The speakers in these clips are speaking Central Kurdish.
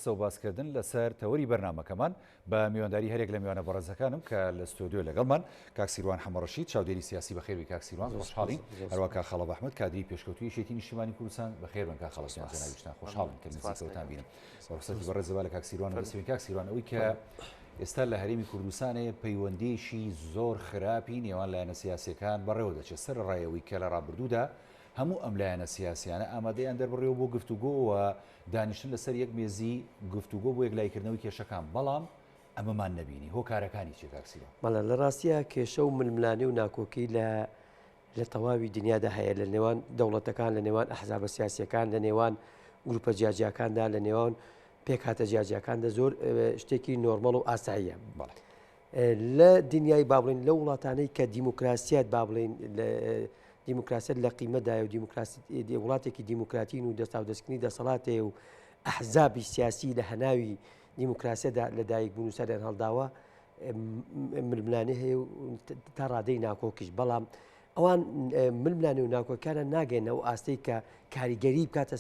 سو باسکردن لەسەر تەوەری بەرنامەکەمان بە میوانداری هەرێک لە میوانە بەڕێزەکانم کە لە ستودیۆ لەگەڵمان کاکسیروان حەمەڕەشید چاودێری سیاسی بەخێربی کاکسیروان خۆشحاڵین هەروە کاک خەڵە بەحمەد کادری پێشکەوتوی یەکێتی نیشتیمانی کوردستان بەخێربن کاک خەڵە جەنابیشتان خۆشحاڵم کە میزەکەوتان بینم بەڕسەتی بەڕێزەبا لە کاکسیروان بەسەوی کاکسیروان ئەوەی کە ئێستا لە هەرێمی کوردستانێ پەیوەندیشی زۆر خراپی نێوان لایەنە سیاسیەکان بەڕێوە دەچێت سەر ڕایەوەی کە لە ڕابردوودا هەموو ئەم لایەنە سیاسیانە ئامادەیان دەربڕێەوە بۆ گفتوگۆ و دانیشتن لەسەر یەک مێزی گفتوگۆ بۆ یەکلایکردنەوەی کێشەکان بەڵام ئەمەمان نەبینی هۆکارەکانی چێ کاکسیروان بەڵێ لە ڕاستیە کێشە و ململانێ و ناکۆکەی لە تەواوی دنیادا هەیە لە نێوان دەوڵەتەکان لە نێوان ئەحزابە سیاسیەکان لە نێوان گروپە جیاجیەکاندا لە نێوان پێکهاتە جیاجیەکاندا زۆر شتێکی نۆرمەڵ و ئاساییە لە دنیای با بڵێن لە وڵاتانەی کە دیموکراسیات با بڵێن دیموکراسیت لە قیمەدایە و وڵاتێکی دیموکراتین و دەستاودەستکردنی دەسەڵاتێ و ئەحزابی سیاسی لە هەناوی دیموکراسیەدا لەدایک بوون و سەریان هەڵداوە ململانێ هەیە و تا ڕادەی ناکۆکیش بەڵام ئەوان ململانێ و ناکۆکیانە ناگەێنەوە ئاستەی کە کاریگەری بکاتە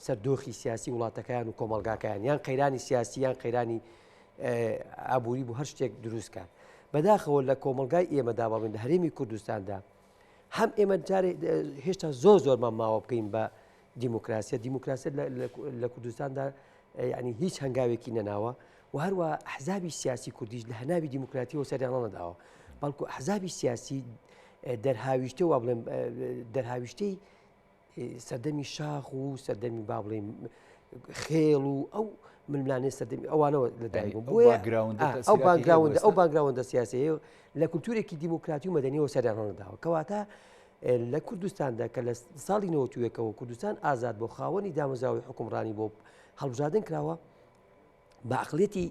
سەر دۆخی سیاسی وڵاتەکەیان و کۆمەلگاکەیان یان قەیرانی سیاسی یان قەیرانی ئابووری بوو هەر شتێک دروستکات بەداخەوە لە کۆمەلگای ئێمەدا بەڵێن لە هەرێمی کوردستاندا هەم ئێمە جارێ هێشتا زۆرمان ماوە بکەین بە دیموکراسیە لە کوردستاندا ینی هیچ هەنگاوێکی نەناوە و هەروە ئەحزابی سیاسی کوردیش لە هەناوی دیموکراتیەوە سەریان نەداوە بەڵکو ئەحزابی سیاسی دەرهاویشتە و بڵێن دەرهاویشتەی سەردەمی شاخ و سەردەمی با بڵێن خێڵ و ئەو ململانێ سەردەمی ئەوانەوە لەدایک ئەو باگراوندە سیاسی هەیە لە کولتورێکی دیموکراتی و مەدەنیەوە سەریان هەڵداوە کەواتە لە کوردستاندا کە لە ساڵی 91ەوە کوردستان ئازاد بۆ خاوەنی دامەزراوی حکومڕانی بۆ هەڵبژاردن کراوە بە عەقڵیەتی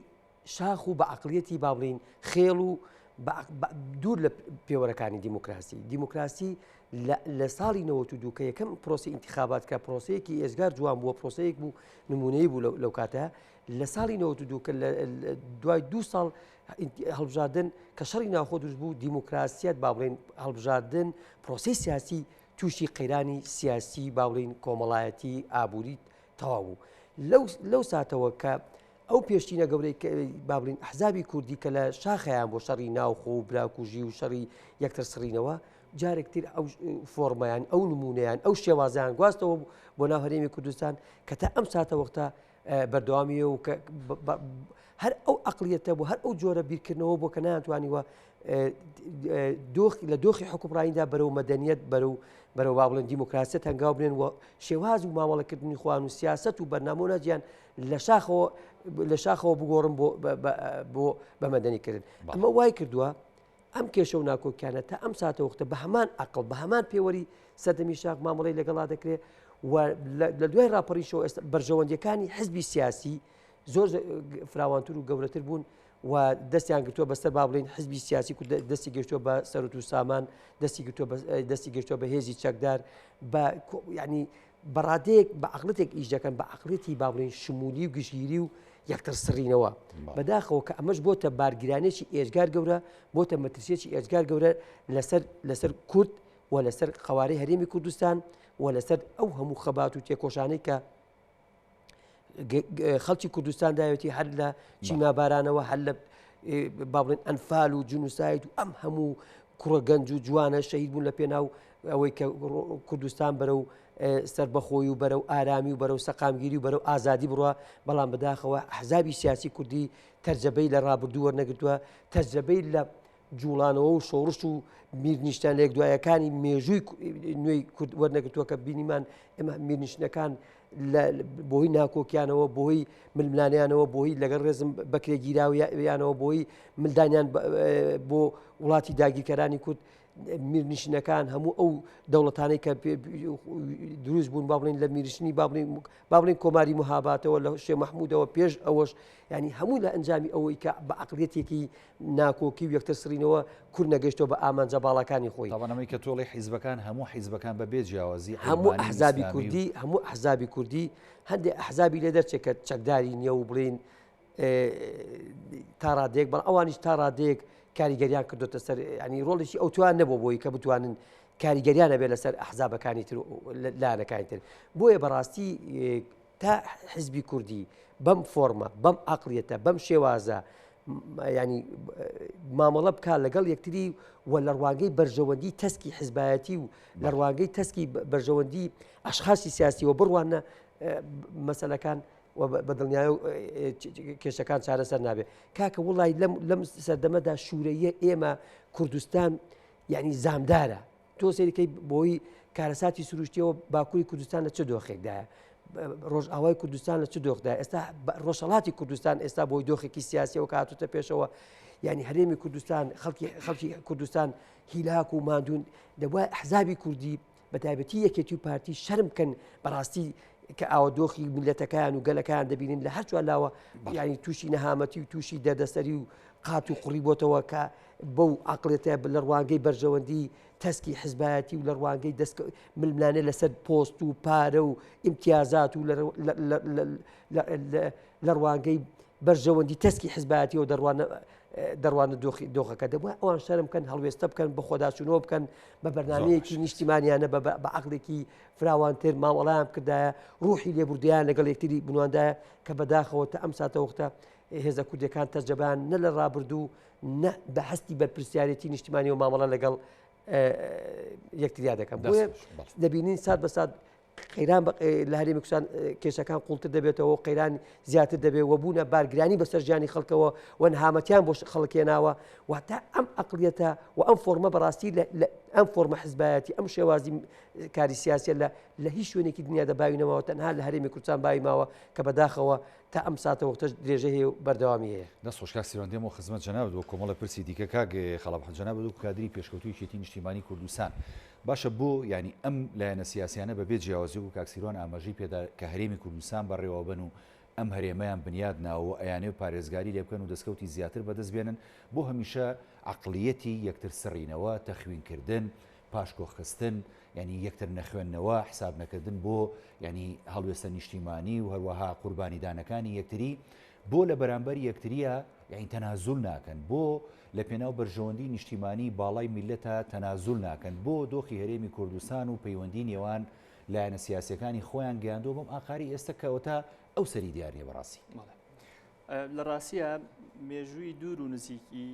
شاخ و بە عەقڵیەتی با بڵێن خێڵ و دوور لە پێوەرەکانی دیموکراسی لە ساڵی 92 کە یەکەم پرۆسی ئینتیخابات کە پرۆسەیەکی ئێزگار جوان بووە پرۆسەیەک بوو نمونەیە بوو لەو کاتە لە ساڵی 92 کە دوای 2 ساڵ هەڵبژاردن کە شەڕی ناوخۆ دروست بوو دیموکراسیەت با بڵێن هەڵبژاردن پرۆسی سیاسی تووشی قەیرانی سیاسی با بڵێن کۆمەڵایەتی ئابووری تەواو بوو لەو ساتەوە کە ئەو پێشتینە گەورەی با بڵێن ئەحزابی کوردی کە لە شاخەیان بۆ شەڕی ناوخۆ و براکوژی و شەڕی یەکتر سڕینەوە جارێکتر ئەو فۆرمەیان ئەو نمونەیان ئەو شێوازیان گواستەوە بۆ ناو هەرێمی کوردستان کە تا ئەم ساتە وەختە بەردەوامیە و هەر ئەو عەقڵیەتە بۆ هەر ئەو جۆرە بیرکردنەوە بۆ کە نایانتوانیوە لە دۆخی حکومڕانیدا بەرەو مەدەنیەت بەرەو با بڵێن دیموکراسیەت هەنگاو بنێن و شێواز و مامەڵەکردنی خوان و سیاسەت و بەرنامە ناجیان لە شاخەوە بگۆڕن بۆ بە مەدەنیکردن ئەمە وای کردووە ئەم کێشە و ناکۆکیانە تا ئەم ساتە وەختە بە هەمان عەقڵ بە هەمان پێوەری سەردەمی شاخ مامەڵەی لەگەڵا دەکرێت و لە دوای ڕاپەڕیشەوە بەرژەوەندیەکانی حزبی سیاسی زۆر فراوانتر و گەورەتر بوون و دەستیان گرتووە بەسەر با بڵێن حزبی سیاسی کورد دەستی گرتووە بە سەرۆت و سامان دەستی گرتووە بە هێزی چەکدار ینی بەڕادەیەک بە عەقڵەتێک ئیش دەکەن بە عەقڵەتی با بڵێن شمولی و گشتگیری و یەکتر سڕینەوە بەداخەوە کە ئەمەش بۆتە بارگیرانێکی ئێجگار گەورە بۆتە مەترسیەکی ئێجگار گەورە لەسەر کورد و لەسەر خەوارەی هەرێمی کوردستان و لەسەر ئەو هەموو خەبات و تێکۆشانەی کە خەڵکی کوردستان داوێتی هەر لە چیمابارانەوە هەر لە با بڵێن ئەنفال و جنوسایت و ئەم هەموو کوڕە گەنج و جوانە شەهید بوون لە پێناو ئەوەی کە کوردستان بەرەو سربەخۆی و بەرەو ئارامی و بەرەو سەقامگیری و بەرەو ئازادی بڕوە بەڵام بەداخەوە ئەحزابی سیاسی کوردی تەرجەبەی لە ڕابردوو وەرنەگرتووە تەرجەبەی لە جوڵانەوە و شۆڕش و میرنیشتان لە یەکدوایەکانی مێژووی نوێی کورد وەرنەگرتووە کە بینیمان ئێمە میرنیشتەکان بۆی ناکۆکیانەوە بۆی ململانیانەوە بۆی لەگەڵ ڕێزم بەکرێگیراویانەوە بۆی ملدانیان بۆ وڵاتی داگیرکەرانی کورد میرنشینەکان هەموو ئەو دەوڵەتانەی کە دروست بوون با بڵێن لە میرنشینی با بڵێن کۆماری موهاباتەوە لە شێخ مەحموودەوە پێش ئەوەش ینی هەموو لە ئەنجامی ئەوەی کە بە عەقڵیەتێکی ناکۆکی و یەکتر سڕینەوە کورد نەگەیشتەوە بە ئامانجە باڵەکانی خۆی تاوانەوەی کە تۆڵی حیزبەکان هەموو حیزبەکان بە بێجیاوازی هەموو ئەحزابی کوردی هەندێک ئەحزابی لێ دەرچێت کە چەکداری نییە و بڵێن تا ڕادێک بەڵام ئەوانیش تا ڕادێک کاریگەریان کردوتە سەر ینی ڕۆڵێکی ئەو توان نەبوو بۆی کە بتوانن کاریگەریانە بێت لەسەر ئەحزابەکانی تر لایەنەکانی تر بۆیە بەڕاستی تا حزبی کوردی بەم فۆرمە بەم عقلیەتە بەم شێوازە ینی مامەڵە بکات لەگەڵ یەکتری و لە ڕوانگەی بەرژەوەندی تەسکی حیزبایەتی و لە ڕوانگەی تەسکی بەرژەوەندی ئەشخاصی سیاسیەوە بڕوانە مەسەلەکان بەدڵنیایە و کێشەکان چارەسەر نابێت کاکە وڵی لەم سەردەمەدا شوورەیە ئێمە کوردستان یعنی زامدارە تۆ سێریکەی بۆی کارەساتی سروشتیەوە باکووری کوردستان لە چ دۆخێکدایە ڕۆژئاوای کوردستان لە چ دۆخدا ئێستا ڕۆژهڵاتی کوردستان ئێستا بۆی دۆخێکی سیاسیەوە کاتوتە پێشەوە ینی هەرێمی کوردستان خەڵکی کوردستان هیلاک و مادون دەبووە ئەحزابی کوردی بە تایبەتی یەکێتی و پارتی شەرم بکەن بەڕاستی کە ئاوە دۆخی میلەتەکان و گەلەکان دەبینین لە هەرچوە لاوە ینی تووشی نەهامەتی و تووشی دەردەسەری و قات و قوڕی بۆتەوە کە بەو عقلێتە لە ڕوانگەی بەرژەوەندی تەسکی حیزبایەتی و لە ڕوانگەی ململانێ لەسەر پۆست و پارە و ئیمتیازات و لە ڕوانگەی بەرژەوەندی تەسکی حیزبایەتی و دەڕوانە دۆخەکە دەبووە ئەوان شەرم بکەن هەڵوێستە بکەن بە خۆداچوونەوە بکەن بە بەرنامەیەکی نیشتیمانیانە بە عقلێکی فراوانتر ماوەڵیان کردایە ڕوحی لێبوردیان لەگەڵ یەکتری بنواندایە کە بەداخەوە تا ئەم ساتە وەختە هێزە کوردەکان تەرجەبان نە لە ڕابردوو نە بە هەستی بەرپرسیارەتی نیشتیمانی و مامەڵە لەگەڵ یەکتریا دەکەم بۆیە دەبینین سات بە سات قەیران لە هەرێمی کوردستان کێشەکان قوڵتر دەبێتەوە قەیران زیاتر دەبێت و بوونە بارگرانی بەسەر ژیانی خەڵکەوە و نەهامەتیان بۆ خەڵکێناوە واتە ئەم عقلیەتە و ئەم فۆرمە بەڕاستی ئەم فۆرمە حیزبایەتی ئەم شێوازی کاری سیاسیە لە هیچ شوێنێکی دنیادا باوینەوە تەنها لە هەرێمی کوردستان باویماوە کە بەداخەوە تا ئەم ساتە وەختە درێژە هەیە و بەردەوامی هەیە دەستخۆش کاکسیروان دێمەوە خزمەت جەناب و کۆمەڵە پرسی دیکە کاک خەڵەبحەت جەناب و کادری پێشکەوتوی یەکێتی نیشتیمانی کوردستان باشە بۆ ینی ئەم لایەنە سیاسیانە بەبێ جیاوازی و کاکسیروان ئاماژەی پێدا کە هەرێمی کوردستان بەڕێوە بن و ئەم هەرێمەیان بنیاد ناوە ئەیانێ و پارێزگاری لێ بکەن و دەستکەوتی زیاتر بەدەست بێنن بۆ هەمیشە عقلیەتی یەکتر سڕینەوە تەخوینکردن پاشکۆخستن ینی یەکتر نەخوێندنەوە حساب نەکردن بۆ ینی هەڵوێستە نیشتیمانی و هەروەها قوربانیدانەکانی یەکتری بۆ لە بەرامبەر یەکتریە یعنی تەنازول ناکەن بۆ لە پێناو بەرژەوەندی نیشتیمانی باڵای میلەتە تەنازول ناکەن بۆ دۆخی هەرێمی کوردستان و پەیوەندی نێوان لایەنە سیاسیەکانی خۆیان گەیاندۆ بەم ئاخاری ئێستا کەوتە ئەو سەری دیارە بەڕاستی لە ڕاستیە مێژووی دوور و نزیکی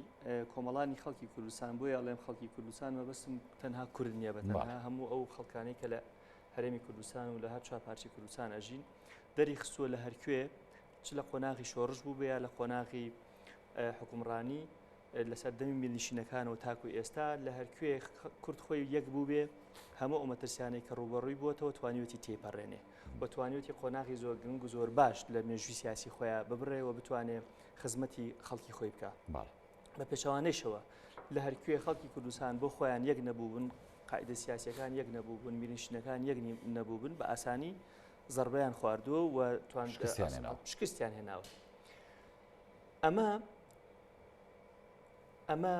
کۆمەڵانی خەڵکی کوردستان بۆیە ئەڵێم خەڵکی کوردستان مەبەستم تەنها کورد نییە بە تەنها هەموو ئەو خەڵکانەی کە لە هەرێمی کوردستان و لە هەر چوار پارچی کوردستان ئەژین دەری خستووە لە هەرکوێ چ لە قۆناغی شۆڕش بوو بێ لە قۆناغی حکومڕانی لەسەر دەمی میلیشینەکانەوە تاکو ئێستا لە هەرکوێ کورد خۆی یەک بوو بێ هەموو ئەومەترسیانەی کە ڕوبەڕووی بووەتەوە توانیوەتی تێپەڕێنێ بە توانیوەتی قۆناغی زۆر گرنگ و زۆر باش لە مێژووی سیاسی خۆیان ببڕێەوە بتوانێت خزمەتی خەڵکی خۆی بکە بە پێچەوانەیشەوە لە هەرکوێ خەڵکی کوردستان بۆ خۆیان یەک نەبووبن قاعدە سیاسیەکان یەک نەبووبن میلیشینەکان یەک نەبووبن بە ئاسانی زەربەیان خواردووە و شکستیان هێناوە ئەمە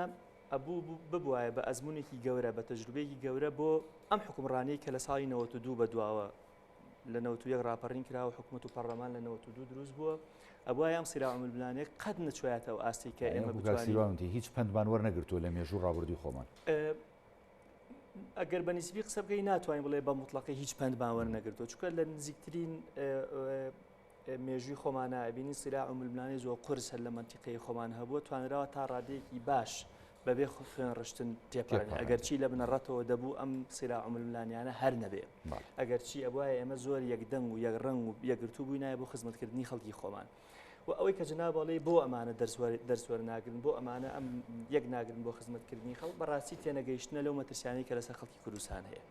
ئەبوو ببوایە بە ئەزمونێکی گەورە بە تەجروبەیەکی گەورە بۆ ئەم حکومڕانەی کە لە ساڵی 92 بەدواوە لە 91 ڕاپەڕین کراوە حکوومەت و پەرلەمان لە 92 دروست بووە ئەبووە ئەم سیراع ململانەیە قەت نەچوایەتەوە ئاستی کە ئێمە بتوانین هیچ پندمان وەرنەگرتووە لە مێژوو ڕابردووی خۆمان ئەگەر بە نسبی قسە بکەی ناتوانین بڵێ بە مطلقی هیچ پندمان وەرنەگرتووە چونکە لە نزیکترین مێژووی خۆمانە ئەبینی سیراع ململانەی زۆر قورس هەر لە منتیقەی خۆمان هەبووە توانراوە تا ڕادەیەکی باش بەبێ خوێن ڕشتن تێپەڕێن ئەگەرچی لە بنەڕەتەوە دەبوو ئەم سیراع ململانیانە هەر نەبێ ئەگەرچی ئەوە ئێمە زۆر یەکدەنگ و یەک ڕەنگ و یەکگرتوو بووی نایە بۆ خزمەتکردنی خەڵکی خۆمان و ئەوەی کە جنابەڵێ بۆ ئەمانە دەرسوەر ناگرن بۆ ئەمانە ئەم یەک ناگرن بۆ خزمەتکردنی خەڵک بەڕاستی تێنەگەیشتنە لەو مەترسیانەی کە لەسەر خەڵکی کوردستان هەیە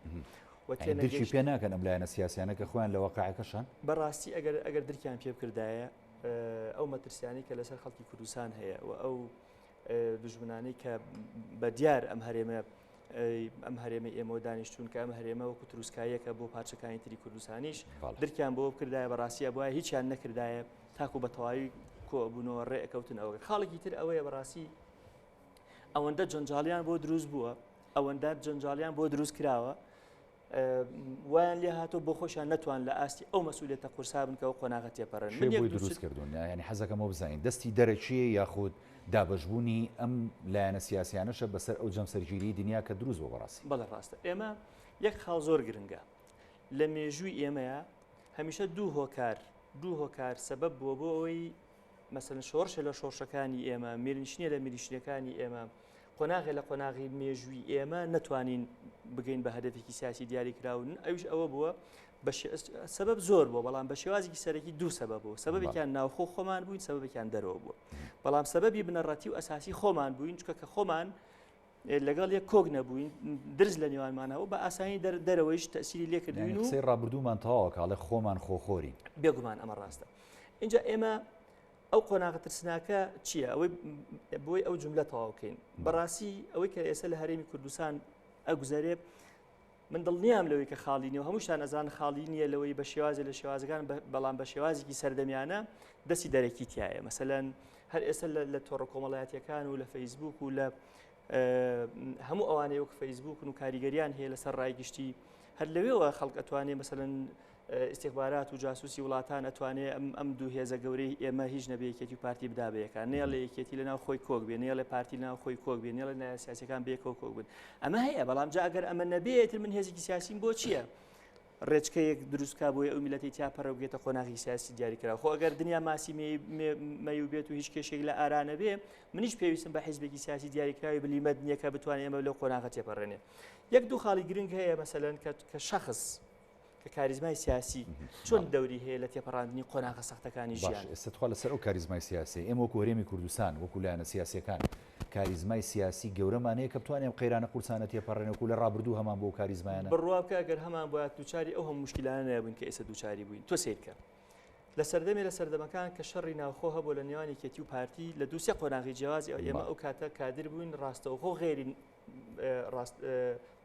دڵی پێ ناکەن ئەم لایەنە سیاسیانە کە خۆیان لە واقعەکەشان بەڕاستی ئەگەر دڵیان پێ بکردایە ئەو مەترسیانەی کە لەسەر خەڵکی کوردستان هەیە و ئەو دژمنانەی کە بە دیار ئەم هەرێمە ئێمە دانیشتون کە ئەم هەرێمە وەکو تروسکاییەکە بۆ پارچەکانی تری کوردستانیش درکیان بۆ بکردایە بەڕاستی بواە هیچیان نەکردایە تاکو بە تەواوی کۆبوونەوە ڕێئەکەوتن ئەوە خاڵێکی تر ئەوەیە بەڕاستی ئەوەندە جەنجاڵیان بۆ دروست بووە ئەوەندە جەنجاڵیان بۆ دروست کراوە وایان لێ هاتۆ بۆ خۆشیان نەتوان لە ئاستی ئەو مەسئولیەتە قورسابن کە ئەو قۆناغە تێپەڕن بۆی دروست کردوون ینی حەزەکەمەوە بزانین دەستی دەرەچیە یاخود دابەشبوونی ئەم لایەنە سیاسیانەشە بەسەر ئەو جەمسەرگیری دنیا کە دروست بۆ بەڕاستی بەڵێ ڕاستە ئێمە یەک خاڵ زۆر گرنگە لە مێژووی ئێمەیە هەمیشە دوو هۆکار دوو هۆکار سەبەب بووە بۆ ئەوەی مەسەن شۆڕشە لە شۆڕشەکانی ئێمە میرنشینە لە میریشنەکانی ئێمە قۆناغی لە قۆناغی مێژووی ئێمە نەتوانین بگەین بە هەدەفێکی سیاسی دیاریکراون ئەوش ئەوە بووە سەبەب زۆر بووە بەڵام بە شێوازێکی سەرەکی دوو سەبەب بوو سەبەبێکیان ناوخۆ خۆمان بووین سەبەبێکیان دەرەوە بووە بەڵام سەبەبی بنەڕەتی و ئەساسی خۆمان بووین چکە کە خۆمان لەگەڵ یەک کۆک نەبووین درز لە نێوانمانەوە بە ئاسانی دەرەوەیش تەسیری لێکردوین و قسەی ڕابردوومان تەواوە کاڵێ خۆمان خۆخۆری بێگومان ئەمە ڕاستە اینجا ئێمە ئەو قۆناغە ترسناکە چییە ئەوەی بۆی ئەو جملە تەواو بکەین بەڕاستی ئەوەی کە ئێستا لە هەرێمی کوردستان ئەگوزارێ من دڵنیام لەوەی کە خاڵی نیە و هەمووشان ئەزان خاڵی نییە لەوەی بە شێوازە لە شێوازەکان بەڵام بە شێوازێکی سەردەمیانە دەستی دەرەکی تایە مەسەلەن هەر ئێستا لە تۆڕە کۆمەڵایەتیەکان و لە فەیسبوک و لە هەموو ئەوانەیە وەک فەیسبوکن و کاریگەریان هەیە لەسەر ڕایگشتی هەر لەوێەوە خەڵک ئەتوانێ مەسەلەن استخبارات و جاسوسی وڵاتان ئەتوانێت ئەم دوو هێزە گەورەی ئێمە هیچ نەبێ یەکێتی و پارتی بدابەیەکان نێ لە یەکێتی لە ناو خۆی کۆک بێ نێ لە پارتی ناو خۆی کۆک بێ نێ لە نایە سیاسەکان بێکەوە کۆک بن ئەمە هەیە بەڵام جا ئەگەر ئەمە نەبێتتر من هێزێکی سیاسیم بۆ چییە ڕێچکەیەک دروستکە بۆی ئەو میلەتی تیاپەرە بگێتە قۆناغی سیاسی دیاریکرا خۆ ئەگەر دنیا ماسی مەی و بێت و هیچ کێشێک لە ئارانە بێ منیش پێویستم بە حیزبێکی سیاسی دیاریکراوی بلیمەت نییە کە بتوانێت ئێمە لەو قۆناغە تێپەڕێنێ یەک دوو خاڵی گرنگ هەیە مەسەلەن کە شەخص کە کاریزمای سیاسی چۆن دەوری هەیە لە تێپەڕاندنی قۆناغە سەختەکانی ژیان ئێستاخوا لەسەر ئەو کاریزمای سیاسی ئێمە وەکو هەرێمی کوردستان وەکو لایەنە سیاسیەکان کاریزمای سیاسی گەورەمانەیە کە بتوانێت قەیرانە قورسانە تێپەڕێنە وەکو لە ڕابردوو هەمان بۆ کاریزمایانە بڕوا بکە ئەگەر هەمان بۆ دووچاری ئەو هەموو مشکلانە نەبووین کە ئێستا دووچاری بووین تۆ سیرکە لە سەردەمێ لە سەردەمەکان کە شەڕی ناوخۆ هەبوو لە نێوانی کێتی و پارتی لە دووسێ قۆناغی جیاوازی ئێمە ئەو کاتە کادر بووین ڕاستەوخۆ غێری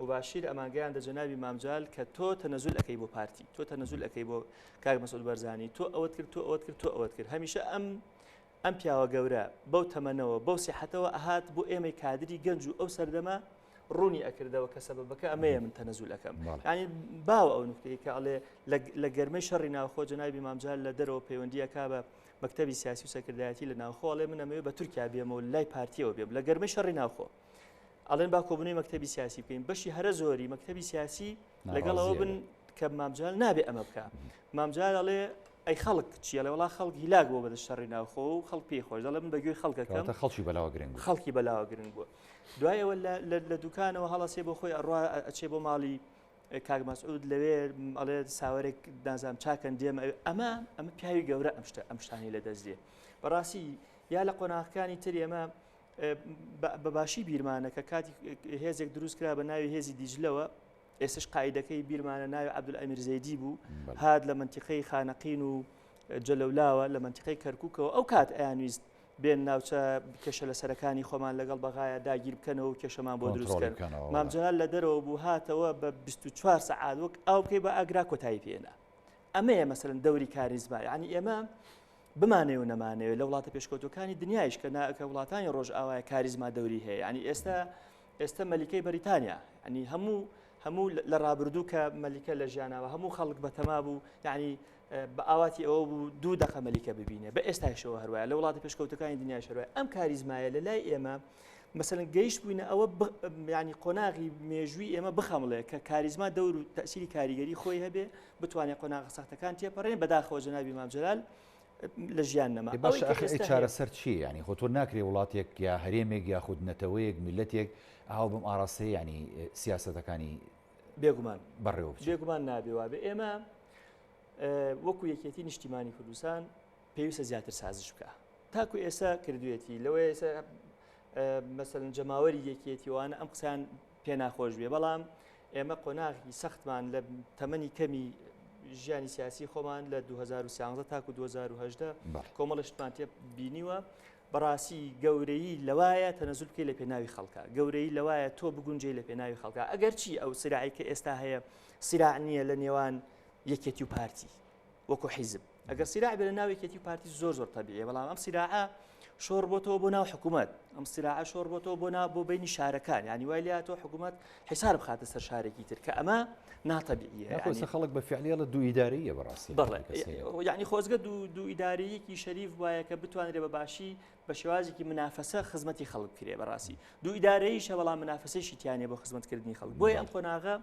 مباشر ئەمانگەیان دە جەنابی مامجال کە تۆ تەنەزول ئەەکەی بۆ پارتی تۆ تەنەزول ئەەکەی بۆ کاک مەسعود بەرزانی تۆ ئەوەت کرد تۆ ئەوەت کرد تۆ ئەوەت کرد هەمیشە ئەم پیاوە گەورە بەو تەمەنەوە بەو سیحەتەوە ئەهات بۆ ئێمەی کادری گەنج و ئەو سەردەمە ڕوونی ئەکردەوە کە سەبەبەکە ئەمەیە من تەنەزول ئەەکەم ینی باوە ئەو نقطەیە کە ئەڵێ لە گەرمەی شەڕی ناوخۆ جەنابی مامجال لە دەرەوە پەیوەندیەکە بە مەکتەبی سیاسی و سەکردایەتی لە ناوخۆڵێ من ئەمەوێ بە تورکیا بێمەوە لای پارتیەوە بێم لە گەرمەی شەڕی ناوخۆ ئەڵێن با کۆبوونەوەی مەکتەبی سیاسی بکەین بەشی هەرە زۆری مەکتەبی سیاسی لەگەڵەوە بن کە مامجال نابێ ئەمە بکە مامجال ئەڵێ ئەی خەڵک چیە لە وڵا خەڵک هیلاک بۆ بەدە شەڕی ناوخۆ و خەڵک پێی خۆش دەڵێ من بەگوێی خەڵکەکەم خەڵکی بەلاوە گرنگ خەڵکی بەلاوە گرنگ بووە دوایەوە لە دوکانەوە هەڵەسێ بۆ خۆی ئەڕوا ئەچێ بۆ ماڵی کاک مەسعود لەوێ ئەڵێ ساوەرێک نازام چاکەن دێمە ئەمە پیاوی گەورە ئەم شتانی لە دەست دێ بەڕاستی یا لە قۆناغەکانی تر ئێمە بە باشی بیرمانە کە کاتی هێزێک دروست کرا بە ناوی هێزی دیجلەوە ئێستش قایدەکەی بیرمانە ناوی عەبدولئەمیر زەیدی بوو هات لە منتیقەی خانەقین و جەلەولاوە لە منتیقەی کەرکووکەوە ئەو کات ئەیانویست بێن ناوچە کێشە لە سەرەکانی خۆمان لەگەڵ بەغایە داگیر بکەنەوە و کێشەمان بۆ دروستکەن مامجلال لە دەرەوە بوو هاتەوە بە 24 سەعات وەک ئەو بکەی بە ئاگرا کۆتایی پێێنا ئەمەیە مەسەلەن دەوری کاریزما یعنی ئێمە بمانێ و نەمانەوێت لە وڵاتە پێشکەوتەکانی دنیایش کە وڵاتانی ڕۆژ ئاوای کاریزما دەوری هەیە ینی ئێستا مەلیکەی بەریتانیا ینی هەموو لە ڕابردوو کە مەلیکە لە ژیانەوە هەموو خەڵک بەتەما بوو یعنی بە ئاواتی ئەوە بوو 2 دقە مەلیکە ببینێ بە ئێستاشەوە هەروایە لە وڵاتی پێشکەوتەکانی دنیا شەروای ئەم کاریزمایە لە لای ئێمە مەسەلەن گەیشت بووینە ئەوە ینی قۆناغی مێژووی ئێمە بخەمڵێ کە کاریزما دەور و تەسیری کاریگەری خۆی هەبێ بتوانێت قۆناغە سەختەکان تێپەڕێن بەداخەوە جەنابی مامجلال لە ژیان نەما باش چارەسەر چی ینی خۆ تۆ ناکرێ وڵاتێک یا هەرێمێک یا خودنەتەوەیەک میلەتێک ئاو بم ئاڕاستەی ینی سیاسەتەکانی بێگومان بەڕێوە بێگومان نابێ وابێ ئێمە وەکو یەکێتی نیشتیمانی کوردستان پێویستە زیاتر سازش بکە تاکو ئێستا کردوێتی لەوەی ئێستا مەسەلەن جەماوەری یەکێتیوانە ئەم قسەیان پێ ناخۆش بێ بەڵام ئێمە قۆناغی سەختمان لە تەمەنی کەمی ژیانی سیاسی خۆمان لە 2013 تاکو 2010 کۆمەڵشتمان تێ بینیوە بەڕاستی گەورەی لەوایە تەنەزول بکەی لە پێناوی خەڵکە گەورەی لەوایە تۆ بگونجێ لە پێناوی خەڵکە ئەگەر چی ئەو سراعی کە ئێستا هەیە سراع نییە لە نێوان یەکێتی و پارتی وەکو حیزب ئەگەر سراع بێ لە ناو یەکێتی و پارتی زۆر تەبیعیە بەڵام ئەم سراعە شۆڕ بۆتەوە بۆ ناو حکوومەت ئەم سراعە شۆڕ بۆتەوە بۆ بینی شارەکان ینی وای لە تۆ حکوومەت حیسار بخاتە سەر شارێکی تر کە ئەمە ناتەبیعیە خەڵک بە فعلیە لە دوو ئیداریە بەڕاستی یعنی خۆزگە دوو ئیداریەکی شەریف وایە کە بتوانرێ بە باشی بە شێوازێکی منافەسە خزمەتی خەڵک کرێ بەڕاستی دوو ئیدارەیەشە بەڵام منافەسەیشی تیانێ بۆ خزمەتکردنی خەڵک بۆیە ئەم قۆناغە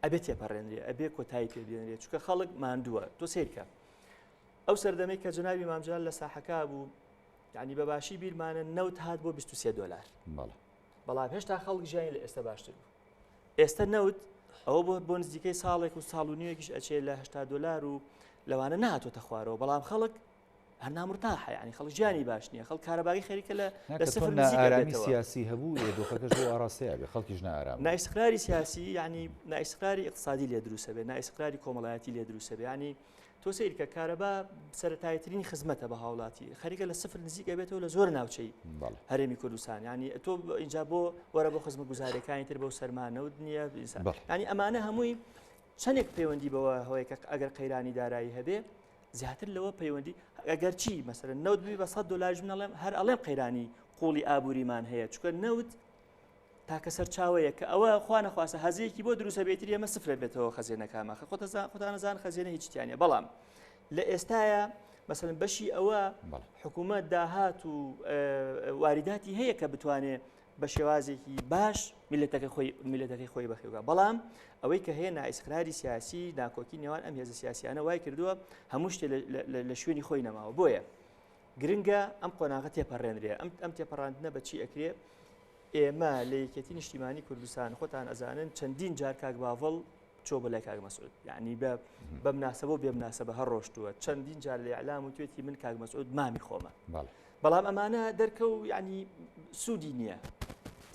ئەبێ تێپەڕێنرێ ئەبێ کۆتایی پێبێنرێت چونکە خەڵک ماندووە تۆ سیرکە ئەو سەردەمەی کە جنابی مامجلال لە ساحەکە بوو یعنی بەباشی بیرمانە نەوت هات بۆ 23 دلار بەڵام هێشتا خەڵک ژیان لە ئێستا باشتر بوو ئێستا نەوت ئەوە بۆ نزیکەی ساڵێک و ساڵ و نیوەکیش ئەچێ لە 80 دلار و لەوانە نهاتۆتە خوارەوە بەڵام خەڵک هەر نامرتاحە یعنی خەڵک ژیانی باش نییە خەڵک کارەباغی خەریکە لە سفر ئارامی سیاسی هەبوو دۆخەکەش بۆ ئاراستەیە بێ خەڵکیش نائارام نائستقراری سیاسی یعنی نائستقراری اقتصادی لێ دروستە بێ نائستقراری کۆمەڵایەتی لێ دروستە بێ یعنی تۆ سیرکە کارەبا سەرەتاییترین خزمەتە بە هاوڵاتی خەریکە لە سفر نزیکە بێتەوە لە زۆر ناوچەی هەرێمی کوردستان یعنی تۆ اینجا بۆ وەرە بۆ خزمە گوزارەکانی تر بەو سەرمانەوت نییە ینی ئەمانە هەمووی چەندێک پەیوەندی بەوە هەوەیەکە ئەگەر قەیرانی دارایی هەبێ زیاتر لەوە پەیوەندی ئەگەر چی مەسەرەن نەوت بی بە 100 دلار منەڵێم هەر ئەڵێم قەیرانی قوڵی ئابووریمان هەیە چونکە نەوت تاکە سەرچاوەیە کە ئەوە خوا نەخواسە هەزەیەکی بۆ دروستە بێتری ئەمە سفرە بێتەوە خەزێنەکانمە خۆتانەزان خەزێنە هیچ تیانە بەڵام لە ئێستاە مەسەرەن بەشی ئەوە حکوومەت داهات و واریداتی هەیە کە بتوانێت بە شێوازێکی باش میلەتەکەی خۆی بەخێوگا بەڵام ئەوەی کە هەیە نائیسقراری سیاسی ناکۆکی نێوان ئەم هێزە سیاسیانە وای کردووە هەموو شتێ لە شوێنی خۆی نەماوە بۆیە گرنگە ئەم قۆناغە تێپەڕێنرێ ئەم تێپەڕاندنە بەچی ئەکرێ ئێمە لە یەکێتی نیشتیمانی کوردستان خۆتان ئەزانن چەندین جار کاک باڤڵ چۆ بەلای کاک مەسعود یعنی بە مناسبە و بێ مناسبە هەر ڕۆشتووە چەندین جار لە ئیعلام و توێتی من کاک مەسعود مامی خۆمە بەڵام ئەمانە دەرکە و یعنی سوودی نییە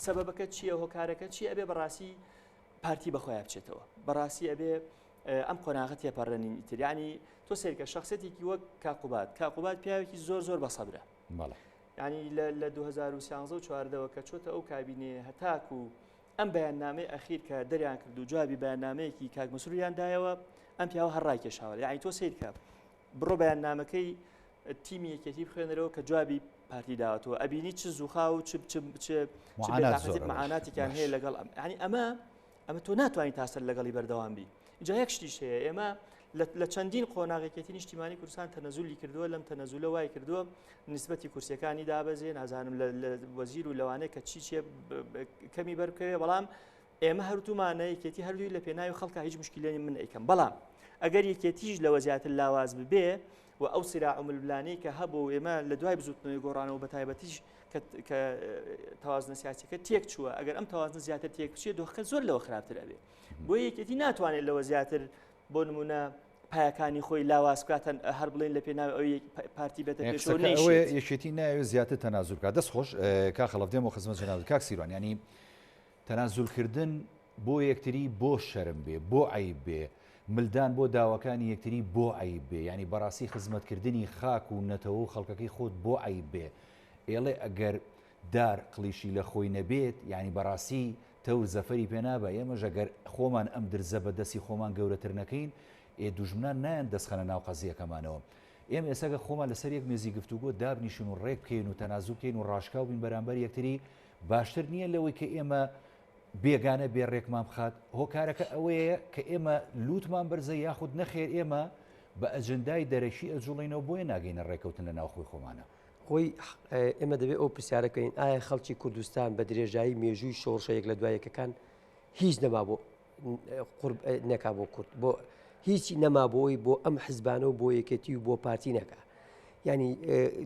سەبەبەکە چییە هۆکارەکە چی ئەبێ بەڕاستی پارتی بەخۆیان بچێتەوە بەڕاستی ئەبێ ئەم قۆناغە تێپەڕێنین ئیتر ینی تۆ سێرکە شخصێتێکی وەک کاقوبات پیاوێکی زۆر بە سەبرە ینی لە 2013 و 14 کە چۆتە ئەو کابینێ هەتاک و ئەم بەیاننامەی ئەخیر کە دەریان کرد و جوابی بەیاننامەیەکی کاک مەسعود دایەوە ئەم پیاوە هەڕای کێشاوە یعنی تۆ سیرکە بڕۆ بەیاننامەکەی تیمی یەکێتی بخوێنەرەوە کە جوابی پارتی داوەتەوە ئەبینی چ زوخا و معاناتێکیان هەیە لەگەڵ ینی ئەمە تۆ ناتوانین تاسەر لەگەڵی بەردەوام بی اینجا یەک شتیش هەیە ئێمە لە چەندین قۆناغێکێتی نیشتیمانی کوردستان تەنەزولی کردووە لەم تەنەزولە وای کردووە نسبەتی کورسیەکانی دابەزێ نازانم لە وەزیر و لەوانەیە کە چیە کەمی بەرکەوێ بەڵام ئێمە هەرتومانە یەکێتی هەردووی لە پێناوی خەڵکە هیچ مشکلێنی من ئەیکەم بەڵام ئەگەر یەکێتیش لەوە زیاتر لاواز ببێ و ئەو سراع و ملبلانەی کە هەبوو ئێمە لە دوای بزوتنەوەی گۆڕانەوە بە تایبەتیش کە تەوازنە سیاسیەکە تێک چووە ئەگەر ئەم تەوازنە زیاتر تێک بچێت دۆخەکە زۆر لەوە خراپتر ئەبێ بۆ یەکێتی ناتوانێت لەوە زیاتر بۆ نمونە پایەکانی خۆی لاواز بکاتن هەر بڵێن لە پێناوی ئەوەی پارتی بێتە پێشەوە نەیشێت یەکێتی ناوێت زیاتر تەنازول بکات دەست خۆش کاک خەڵەف دێمەوە خزمەت جەناب کاک سیروان ینی تەنازولکردن بۆ یەکتری بۆ شەرم بێ بۆ عیب بێ ملدان بۆ داواکانی یەکتری بۆ عیب بێ ینی بەڕاستی خزمەتکردنی خاک و نەتەوە و خەڵکەکەی خۆت بۆ عیب بێ ئێڵێ ئەگەر دار قلیشی لە خۆی نەبێت ینی بەڕاستی تەور زەفەری پێنابە ئێمەش ئەگەر خۆمان ئەم درزە بە دەستی خۆمان گەورەتر نەکەین دوژمنان نایەن دەستخەنە ناو قەزیەکەمانەوە ئێمە ئێساگە خۆمان لەسەر یەک مێزی گفتوگۆ دابنیشن و ڕێک بکەین و تەنازوو بکەین و ڕاشکاو بین بەرامبەر یەکتری باشتر نییە لەوەی کە ئێمە بێگانە بێڕێکمان بخات هۆکارەکە ئەوەیە کە ئێمە لوتمان بەرزە یاخود نەخێر ئێمە بە ئەجندای دەرەشی ئەجوڵینەوە بۆیە ناگەینە ڕێکەوتن لە ناوخۆی خۆمانە خۆی ئێمە دەبێت ئەو پرسیارەکەین ئایا خەڵکی کوردستان بە درێژایی مێژووی شۆڕشەیەک لە دوایەکەکان هیچ نەما بۆ نەکا بۆ کورد بۆ هیچی نەما بۆی بۆ ئەم حزبانە و بۆ یەکێتی و بۆ پارتی نەکە ینی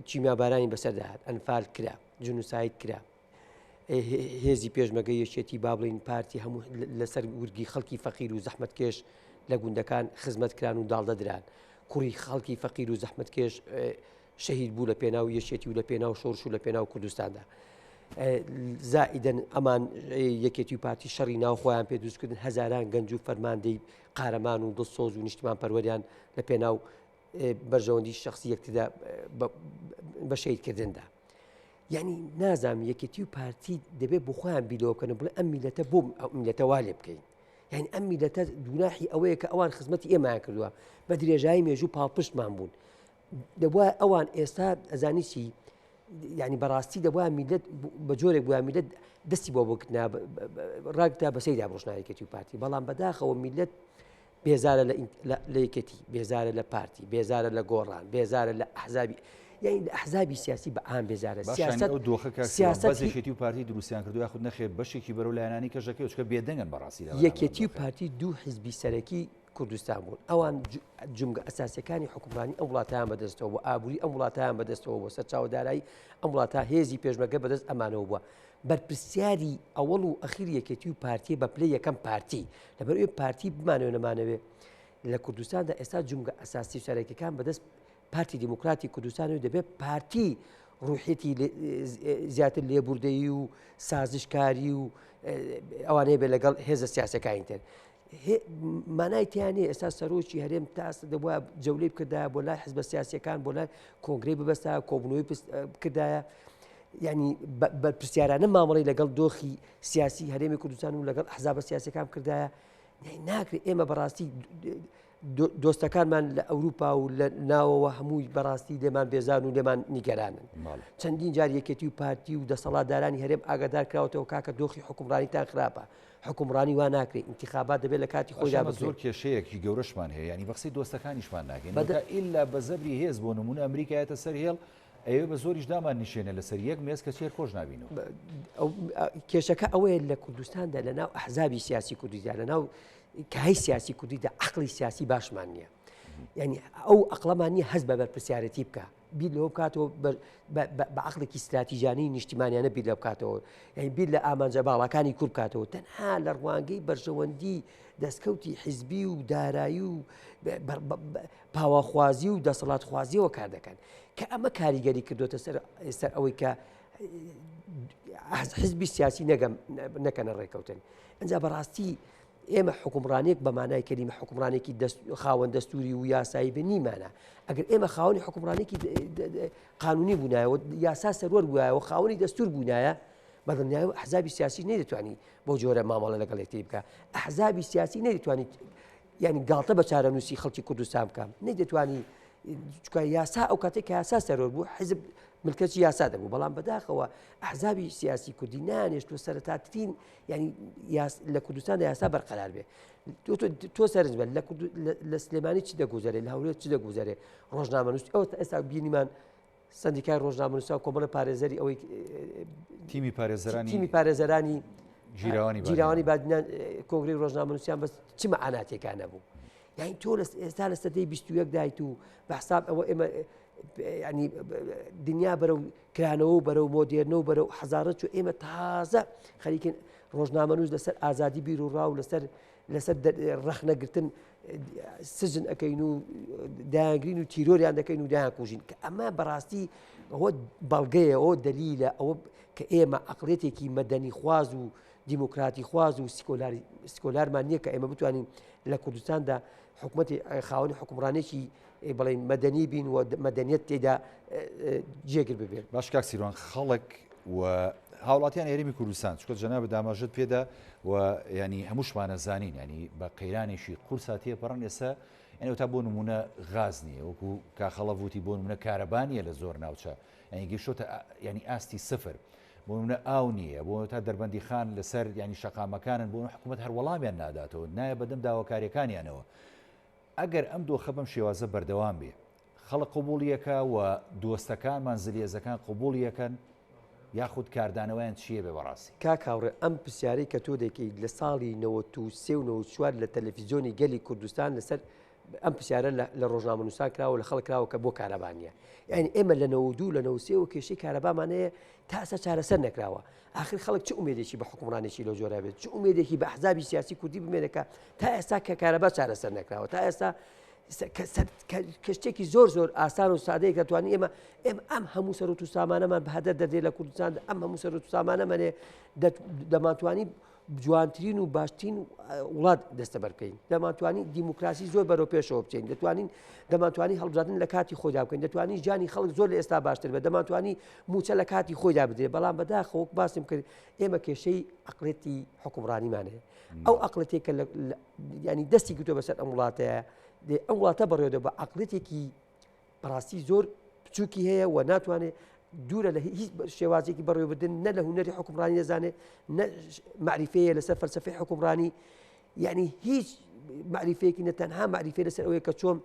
چیمیابارانی بەسەرداهات ئەنفال کرا جنوسایت کرا هێزی پێشمەگە یەکێتی با بڵین پارتی هەموو لەسەر ورگی خەڵکی فەقیر و زەحمەتکێش لە گوندەکان خزمەتکران و داڵدەدران کوڕی خەڵکی فەقیر و زەحمەتکێش شەهید بوو لە پێناو یەکێتی و لە پێناو شۆڕش و لە پێناو کوردستاندا زائیدەن ئەمان یەکێتی و پارتی شەڕی ناو خۆیان پێ دروستکردن هەزاران گەنج و فەرماندەی قارەمان و دڵسۆز و نیشتمان پەروەریان لە پێناو بەرژەوەندی شخصی یەکتردا بە شەهیدکردندا یعنی نازانم یەکێتی و پارتی دەبێت بۆ خۆیان بیلەوە بکەن بڵێ ئەم میلەتە بۆ میلەتە وا لێ بکەین یعنی ئەم میلەتە دوناحی ئەوەیە کە ئەوان خزمەتی ئێمەیان کردووە بە درێژایی مێژوو پاڵپشتمان بوون دەبووە ئەوان ئێستا ئەزانی چی یعنی بەڕاستی دەبووە میلەت بە جۆرێک بووە میلەت دەستی بۆ بکنا ڕاگتا بەسەیدا بڕۆژنایەکێتی و پارتی بەڵام بەداخەوە میلەت بێزارە لە یەکێتی بێزارە لە پارتی بێزارە لە گۆڕان بێزارە لە ئەحزابی یعنی لە ئەحزابی سیاسی بە ئام بێزارە سیاستێتی و پارتی دروستیان کردو یاخود نەخێر بەشێکی بەرەو لایەنانی کەژەکەی چکە بێدەنگن بەڕاستی یەکێتی و پارتی دوو حزبی سەرەکی کوردستان بوون ئەوان جمگە ئەساسیەکانی حکومڕانی ئەم وڵاتیان بەدەستەوە بوو ئابووری ئەم وڵاتیان بەدەستەوە بۆ سەر چاودارایی ئەم وڵاتە هێزی پێشمەرگە بەدەست ئەمانەوە بووە بەرپرسیاری ئەوەڵ و ئەخیر یەکێتی و پارتیە بە پلەی یەکەم پارتی لەبەر ئێ پارتی بمانەوە نەمانەوێ لە کوردستاندا ئێستا جمگە ئەساسی سەرەکیەکان بەدەست پارتی دیموکراتی کوردستان دەبێت پارتی ڕوحێتی زیاتر لێبوردەیی و سازشکاری و ئەوانەیە بێ لەگەڵ هێزە سیاسەکانی تر مانای تیانێ ئێستا سەرۆکی هەرێم تاس دەبووە جەولەی بکردایە بۆ لای حزبە سیاسیەکان بۆ لای کۆنگرەی ببەستە کۆبنەوەی کردایە ینی بەرپرسیارانە مامەڵی لەگەڵ دۆخی سیاسی هەرێمی کوردستان و لەگەڵ حزابە سیاسەکان کردایە ناکرێت ئێمە بەڕاستی دۆستەکانمان لە ئەوروپا و لە ناوەوە هەمووی بەڕاستی لێمان بێزان و لێمان نیگەرانن چەندین جار یەکێتی و پارتی و دەسەڵاتدارانی هەرێم ئاگادار کراوەتەوە کاکە دۆخی حکومڕانیتان خراپە حکومڕانی وا ناکرێت انتخابات دەبێت لە کاتی خۆیدا زۆر کێشەیەکی گەورەشمان هەیە ینی بەقسەی دۆستەکانیشمان ناگەین ئیلا بە زەبری هێز بۆ نمونە ئەمریکایەتە سەر هێڵ ئەوێ بە زۆریش دامان نیشێنە لەسەر یەک مێز کە چێر خۆش نبینەوە کێشەکە ئەوەیە لە کوردستاندا لە ناو ئەحزابی سیاسی کوردیدا لە ناو کای سیاسی کوردیدا عقلی سیاسی باشمان نییە ینی ئەو ئەقلەمان نییە هەست بە بەرپرسیارەتی بکە بیر لەوە بکاتەوە بە عقلێکی استراتیژیانەی نیشتیمانیانە بیر لە بکاتەوە یعنی بیر لە ئامانجە باڵەکانی کوور بکاتەوە تەنها لە ڕوانگەی بەرژەوەندی دەستکەوتی حیزبی و دارایی و پاواخوازی و دەسەڵاتخوازیەوە کار دەکەن کە ئەمە کاریگەری کردوتە سەر ئەوەی کە حزبی سیاسی نەکەنە ڕێکەوتن ئەنجا بەڕاستی ئێمە حکومڕانێک بە مانای کەلیمە حکومڕانێکی خاوەن دەستوری و یاسایی بە نیمانە ئەگەر ئێمە خاوەنی حکومڕانێکی قانونی بوونایەوە یاسا سەرۆر بووایەوە خاوەنی دەستور بوونایە بەدڵنیایە ئەحزابی سیاسی نەیدەتوانی بۆ جۆرە مامەڵە لەگەڵ یەکتری بکە ئەحزابی سیاسی نەیدەتوانی ینی گاڵتە بە چارەنووسی خەڵکی کوردستان بکەم نەیدەتوانی چکە یاسا ئەو کاتێک کە یاسا سەرۆر بوو حزب ملکەتی یاسا دەبوو بەڵام بەداخەوە ئەحزابی سیاسی کوردی نانێشتوە سەرەتاترین ینی لە کوردستاندا یاسا بەرقەرار بێ تۆ سەرنج بە لە سلێمانی چی دەگوزارێ لە هەولێر چی دەگوزارێ ڕۆژنامەنووس ئەو ئێستا بینیمان سندیکای ڕۆژنامەنووسا و کۆمەڵە پارێزەری ئەوەی تیمی پارێزەرانی جیراوانی بادنان کۆنگرەی ڕۆژنامەنووسیان بەس چ مەعاناتێکان نەبوو یعنی تۆ ئێستا لە سەدەی 21 دایت و بە حساب ئەوە ئێمە ینی دنیا بەرەو کرانەوە و بەرەو مۆدێرنەوە بەرەو حەزارەت و ئێمە تازە خەریکن ڕۆژنامەنووس لەسەر ئازادی بیر و ڕاو لەسەر ڕەخنەگرتن سجن ئەەکەین و دایانگرین و تیرۆریان دەکەین و دایان کوژین کە ئەمە بەڕاستی ئەوە بەڵگەیە ئەوە دەلیلە ئەوە کە ئێمە عقلێتێکی مەدەنی خواز و دیموکراتی خواز و سکۆلارمان نییە کە ئێمە بتوانین لە کوردستاندا حکوومەتی خاوەنی حکومڕانێکی بڵین مەدەنی بین و مەدەنیەت تێدا جێگر ببێت باش کاک سیروان خەڵک و هاوڵاتیان هێرمی کوردستان چکە جەناب داماژت پێدا و ینی هەمووشمانە زانین ینی بە قەیرانێکی قورساتیە پەڕەن ئێستا ئەنێ تا بۆ نمونە غاز نییە وەکو کاخەڵە وتی بۆ نمونە کارەبانیە لە زۆر ناوچە ینی گەیشتۆتە ینی ئاستی سفر بۆ نمونە ئاو نییە بۆ تا دەربەندی خان لەسەر ینی شەقامەکانن بۆ حکوومەت هەر وەڵامیان ناداتەوە نایە بەدەم داواکاریەکانیانەوە ئەگەر ئەم دۆخە بەم شێوازە بەردەوام بێ خەڵق قوبوڵیەکە و دۆستەکانمان زلیێزەکان قوبوڵیەکەن یاخود کاردانەوەیان چییە بێ بەڕاستی کاکاوڕێ ئەم پرسیارەی کە تۆ دەکەیت لە ساڵی 93 و 94 لە تەلەڤیزیۆنی گەلی کوردستان لەسەر ئەم پرسیارە لە ڕۆژنامەنووسان کراوە لە خەڵک کراوە کە بۆ کارەبانیە یعنی ئێمە لە 92 لە 93 و کێشەی کارەبامانەیە تا ئێستا چارەسەر نەکراوە آخر خەڵک چه ئومێدێکی بە حکومڕانێکی لەو جۆرە بێت چه ئومێدێکی بە ئەحزابی سیاسی کوردی بمێنەکە تا ئێستا کە کارەبا چارەسەر نەکراوە تا ئێستا کەشتێکی زۆر ئاسان و سادەیە کە توانی ئێمە ئەم هەموو سەرۆت و سامانەمان بەهدە دەدێت لە کوردستان ئەم هەموو سەرۆت و سامانەمانێ دەمانتوانی جوانترین و باشترین وڵات دەستەبەر بکەین دەمانتوانی دیموکراسی زۆر بەرەو پێشەوە بچین دەمانتوانی هەڵبژاردن لە کاتی خۆیدا بکەین دەتوانین ژیانی خەڵک زۆر لە ئێستا باشتر بێت دەمانتوانی موچە لە کاتی خۆیدا بدرێت بەڵام بەداخەوە باسم کرد ئێمە کێشەی عقلێتی حکومڕانیمانەیە ئەو عقلەتێک کە ینی دەستی گرتووە بەسەر ئەم وڵاتەیە ئەم وڵاتە بەڕێوەدا بە عقلێتێکی بەڕاستی زۆر بچووکی هەیە و ناتوانێت دوورە لە هیچ شێوازێکی بەڕێوەبردن نە لە هونەری حکومڕانی دەزانێت نە معریفەیە لەسەر فەلسەفەی حکومڕانی یعنی هیچ معریفەیەکی نەتەنها معریفەیە لەسەر ئەوەیە کە چۆن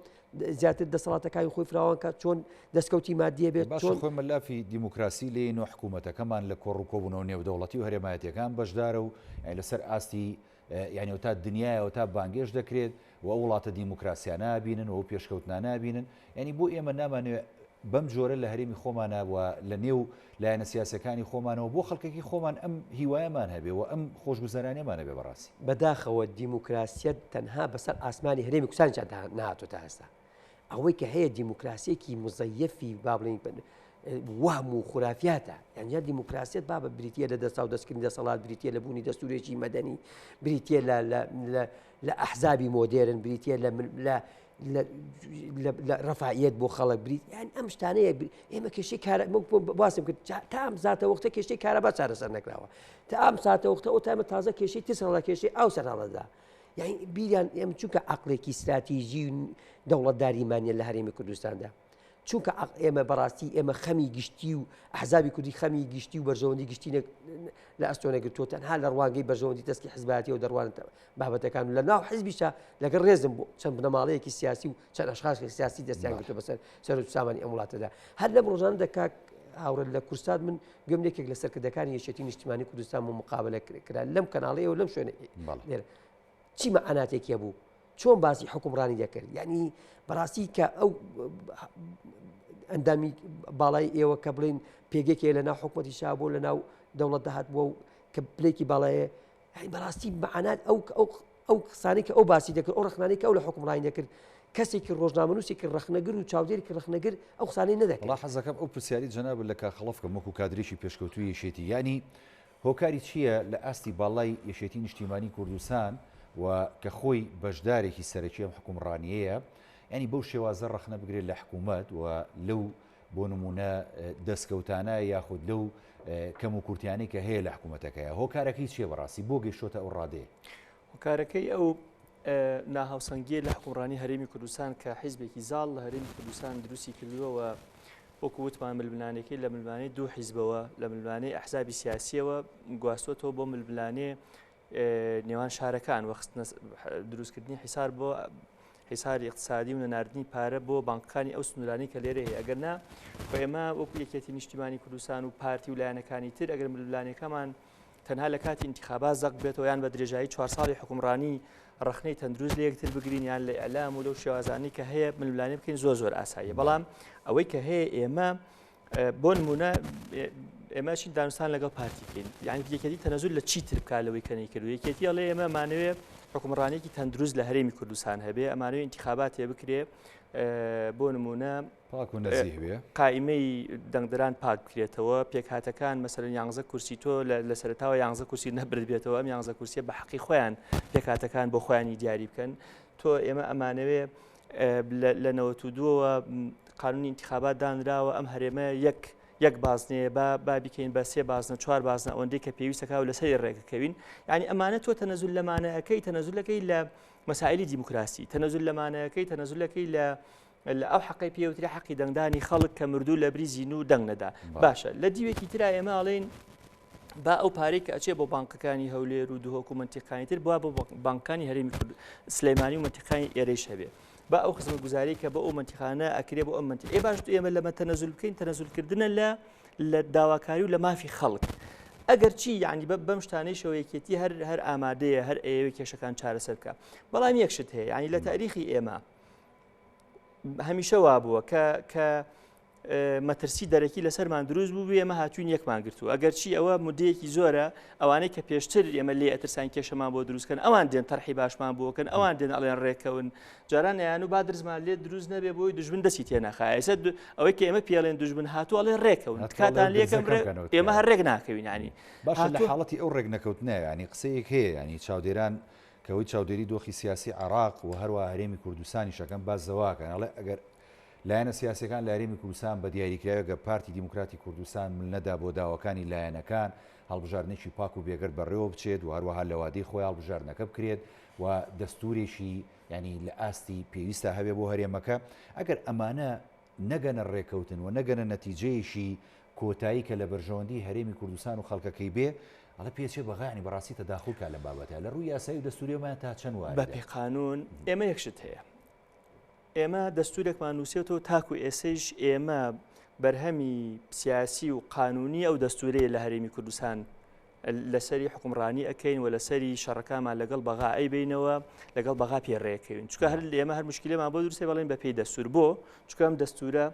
زیاتر دەسەڵاتەکانی خۆی فراوان کات چۆن دەستکەوتی مادیە بێت چۆن خۆی مەلافی دیموکراسی لێن و حکوومەتەکەمان لە کۆڕووکۆبوونەوە نێودەوڵەتی و هەرێمایەتیەکان بەشدارە و لەسەر ئاستی یعنی تا دنیاەوە تا بانگێش دەکرێت و ئەو وڵاتە دیموکراسیە نابینن و پێشکەوتنا نابینن ینی بۆ ئێمە نامانوێت بەم جۆرە لە هەرێمی خۆمانەوە لە نێو لایەنە سیاسەکانی خۆمانەوە بۆ خەڵکێکی خۆمان ئەم هیوایەمان هەبێ و ئەم خۆشگوزەرانێمان هەبێ بەڕاستی بەداخەوە دیموکراسیەت تەنها بەسەر ئاسمانی هەرێمی کوردستان نهاتۆ تا ئێستا ئەوەی کە هەیە دیموکراسیەکی مزەیەفی با بڵێن وهم و خورافاتە یانجا دیموکراسیەت با بە بریتە لە دەستا و دەستکردنی دەسەڵات بریتە لە بوونی دەستورێکی مەدەنی بریتە لە ئەحزابی مۆدێرن بریتە لە ڕەفاعیەت بۆ خەڵک بریت یان ئەم شتانەیە ئێمە کێشەی باسم کرد تا ئەم زاتە وەختە کێشەی کارەبا چارەسەر نەکراوە تا ئەم ساتە وەختە ئەو تایمە تازە کێشەی تسەڵە کێشەی ئەو سەرهەڵەدا یعنی بیریان ئێمە چونکە عەقڵێکی استراتیژی و دەوڵەتداریمانە لە هەرێمی کوردستاندا چونکە ئێمە بەڕاستی ئێمە خەمی گشتی و ئەحزابی کوردی خەمی گشتی و بەرژەوەندی گشتی لە ئەستۆنەگرتووە تەنها لە ڕوانگەی بەرژەوەندی دەستی حزباتی و دەڕوان بابەتەکان و لە ناو حزبیشە لەگەڵ ڕێزم بۆ چەند بنەماڵەیەکی سیاسی و چەند ئەشخاصی سیاسی دەستیان گرتووە بەسەر سەر و سامانی ئەم وڵاتەدا هەر لەم ڕۆژانە دەکات هاوڕێ لە کورسات من گەملێکێک لە سەرکردەکانی یەکێتی نیشتیمانی کوردستان و مقابلە کرا لەم کەناڵەیە و لەم شوێنە لێرە چی مەعاناتێکی هەبوو چۆن باسی حکومڕانی دەکرد یعنی بەڕاستی کە ئەو ئەندامی باڵای ئێوە کە بڵین پێگەکێ لە ناو حکوومەتی شا بۆ لە ناو دەوڵەت داهات بووە و کە پلێکی باڵایە بەڕاستی مەعانات ئەو قسانەی کە ئەو باسی دەکرد ئەو ڕخنانەی کە ئەو لە حکومڕانی دەکرد کەسێکی ڕۆژنامەنووسێکی ڕخنەگر و چاودێرێکی ڕخنەگر ئەو قسانەی نەدەکرد. وڵا حەزەکەم ئەو پرسیاری جەناب لە کاخەڵەفکەم وەکو کادرێکی پێشکەوتووی یەشێتی ینی هۆکاری چییە لە ئاستی باڵای یەشێتی نیشتیمانی کوردستان و کە خۆی بەشدارێکی سەرەکی ئەم حکومڕانیەیە ینی بەو شێوازە ڕخنە بگرێت لە حکوومەت و لەو بۆ نمونە دەستکەوتانە یاخود لەو کەم و کورتیانی کە هەیە لە حکوومەتەکەیە هۆکارەکەی چیە بەڕاستی بۆ گەیشتۆتە ئەو ڕادەیە هۆکارەکەی ئەو ناهاوسەنگیە لە حکومڕانی هەرێمی کوردستان کە حیزبێکی زاڵ لە هەرێمی کوردستان دروستی کردووەوە وەکو وتمان ململانەکەی لە ملمانەی دوو حیزبەوە لە ملمانەی ئەحزابی سیاسیەوە گواستوەتەوە بۆ ململانێ نێوان شارەکان وەخستنە دروستکردنی حیسار بۆ حیساری اقتصادی و نەناردنی پارە بۆ بانکەکانی ئەو سنوورانی کە لێرە هەیە ئەگەر نا ئێمە وەکو یەکێتی نیشتیمانی کوردستان و پارتی و لایەنەکانی تر ئەگەر ململانەکەمان تەنها لە کاتی انتخابات زەق بێتەوە یان بە درێژایی 4 ساڵی حکومڕانی ڕخنەی تەندروست لە یەکتر بگرین یان لە ئەلام و لەو شێوازانی کە هەیە ململانێ بکەین زۆر ئاساییە بەڵام ئەوەی کە هەیە ئێمە بۆ نمونە ئێمەشین دانوستان لەگەڵ پارتی بکەین یعنی یەکێتی تەنەزول لە چی تر بکات لەوەی کە نەیکردو یەکێتی ئەڵێ ئێمە مانەوێت حکومڕانێکی تەندروست لە هەرێمی کوردستان هەبێ ئەمانەوێت انتخابات هەیە بکرێ بۆ نمونە قائیمەی دەنگدەران پاک بکرێتەوە پێکهاتەکان مەسەرەن 11 کورسی تۆ لە سەرتاوە 11 کورسی نەبرد بێتەوە ئەم 11 کورسیە بە حەقی خۆیان پێکهاتەکان بۆ خۆیانی دیاری بکەن تۆ ئێمە ئەمانەوێ لە 92ەوە قانونی انتخابات دانراوە ئەم هەرێمە یەک بازنێ با بیکەین بە 3 بازنە 4 بازنە ئەوەندەی کە پێویستەکە و لەسەر ڕێگەکەوین یعنی ئەمانە تۆ تەنەزول لەمانەکەی تەنەزولەکەی لە مەسائلی دیموکراسی تەنەزول لەمانەکەی تەنەزولەکەی لە ئەو حەقی پێوتری حەقی دەنگدانی خەڵک کە مردوو لە بری زین و دەنگ نەدا باشە لە دیوێکی ترا ئێمە ئەڵێن با ئەو پارەی کە ئەچێ بۆ بانکەکانی هەولێر و دووهۆک و منتیقانی تر بوا بۆ بانکانی هەرێمی سلەیمانی و منتیقانی ئێرەش هەبێ با ئەو خزمە گوزاری کە بە ئەو منتیقانە ئەکرێ بۆ ئەم منتیق باش ئێمە لەمە تەنەزول بکەین تەنەزولکردنە لە داواکاری و لە مافی خەڵک ئەگەر چی یعنی بەم شتانەی شەوەیەکێتی هەر ئامادەیە هەر ئێوە کێشەکان چارەسەر بکە بەڵام یەکشت هەیە ینی لە تاریخی ئێمە هەمیشە وا بووە کە مەترسی دەرەکی لەسەرمان دروست بوو ئێمە هاتوین یەکمان گرتووە ئەگەر چی ئەوە مودەیەکی زۆرە ئەوانەی کە پێشتر ئێمە لێ ئەترسان کێشەمان بۆ دروستکەن ئەوان دێن تەرحی باشمان بۆکەن ئەوان دێن ئەڵێن ڕێکەون جاران یان و با درزمان لێ دروست نەبێ بۆی دژمن دەستی تێنەخایە ئەوەی کە ئێمە پێڵێن دژمن هاتووە ئەڵێ ڕێکەون کاتان لێکەم ئێمە هەر ڕێک ناکەوین ینی باشە لە حاڵەتی ئەو ڕێک نەکەوتنە ینی قسەیەک هەیە ینی چاودێران کەوەی چاودێری دۆخی سیاسی عێراق و هەروە هەرێمی کوردستانی شەکەم باز زەواکەن ئەڵێ ئەگەر لایەنە سیاسەکان لە هەرێمی کوردستان بە دیاریکراوە گە پارتی دیموکراتی کوردستان مل نەدا بۆ داواکانی لایەنەکان هەڵبژاردنێکی پاک و بێگەر بەڕێوە بچێت و هەروەها لە وادەی خۆی هەڵبژاردنەکە بکرێت و دەستورێکی ینی لە ئاستی پێویستە هەبێ بۆ هەرێمەکە ئەگەر ئەمانە نەگەنە ڕێکەوتن و نەگەنە نەتیجەیەشی کۆتایی کە لە بەرژەوەندی هەرێمی کوردستان و خەڵکەکەی بێ ئەڵە پێچێ بەغانی بەڕاستی تەداخڵکە لە بابەتە لە ڕووی یاسایی و دەستوریەمان تا چەند وایە بە پێقانون ئێمە یەکشت هەیە ئێمە دەستورێکمان نووسێتەوە تاکو ئێسەیش ئێمە بەرهەمی سیاسی و قانونی ئەو دەستورەیە لە هەرێمی کوردستان لەسەری حکومڕانی ئەەکەین و لەسەری شەڕەکانمان لەگەڵ بەغا ئەیبینەوە لەگەڵ بەغا پێڕێەکەوین چکە هەر ئێمە هەر مشکلێمان بۆ درسێ بەڵێن بە پێی دەستور بۆ چکە ئەم دەستورە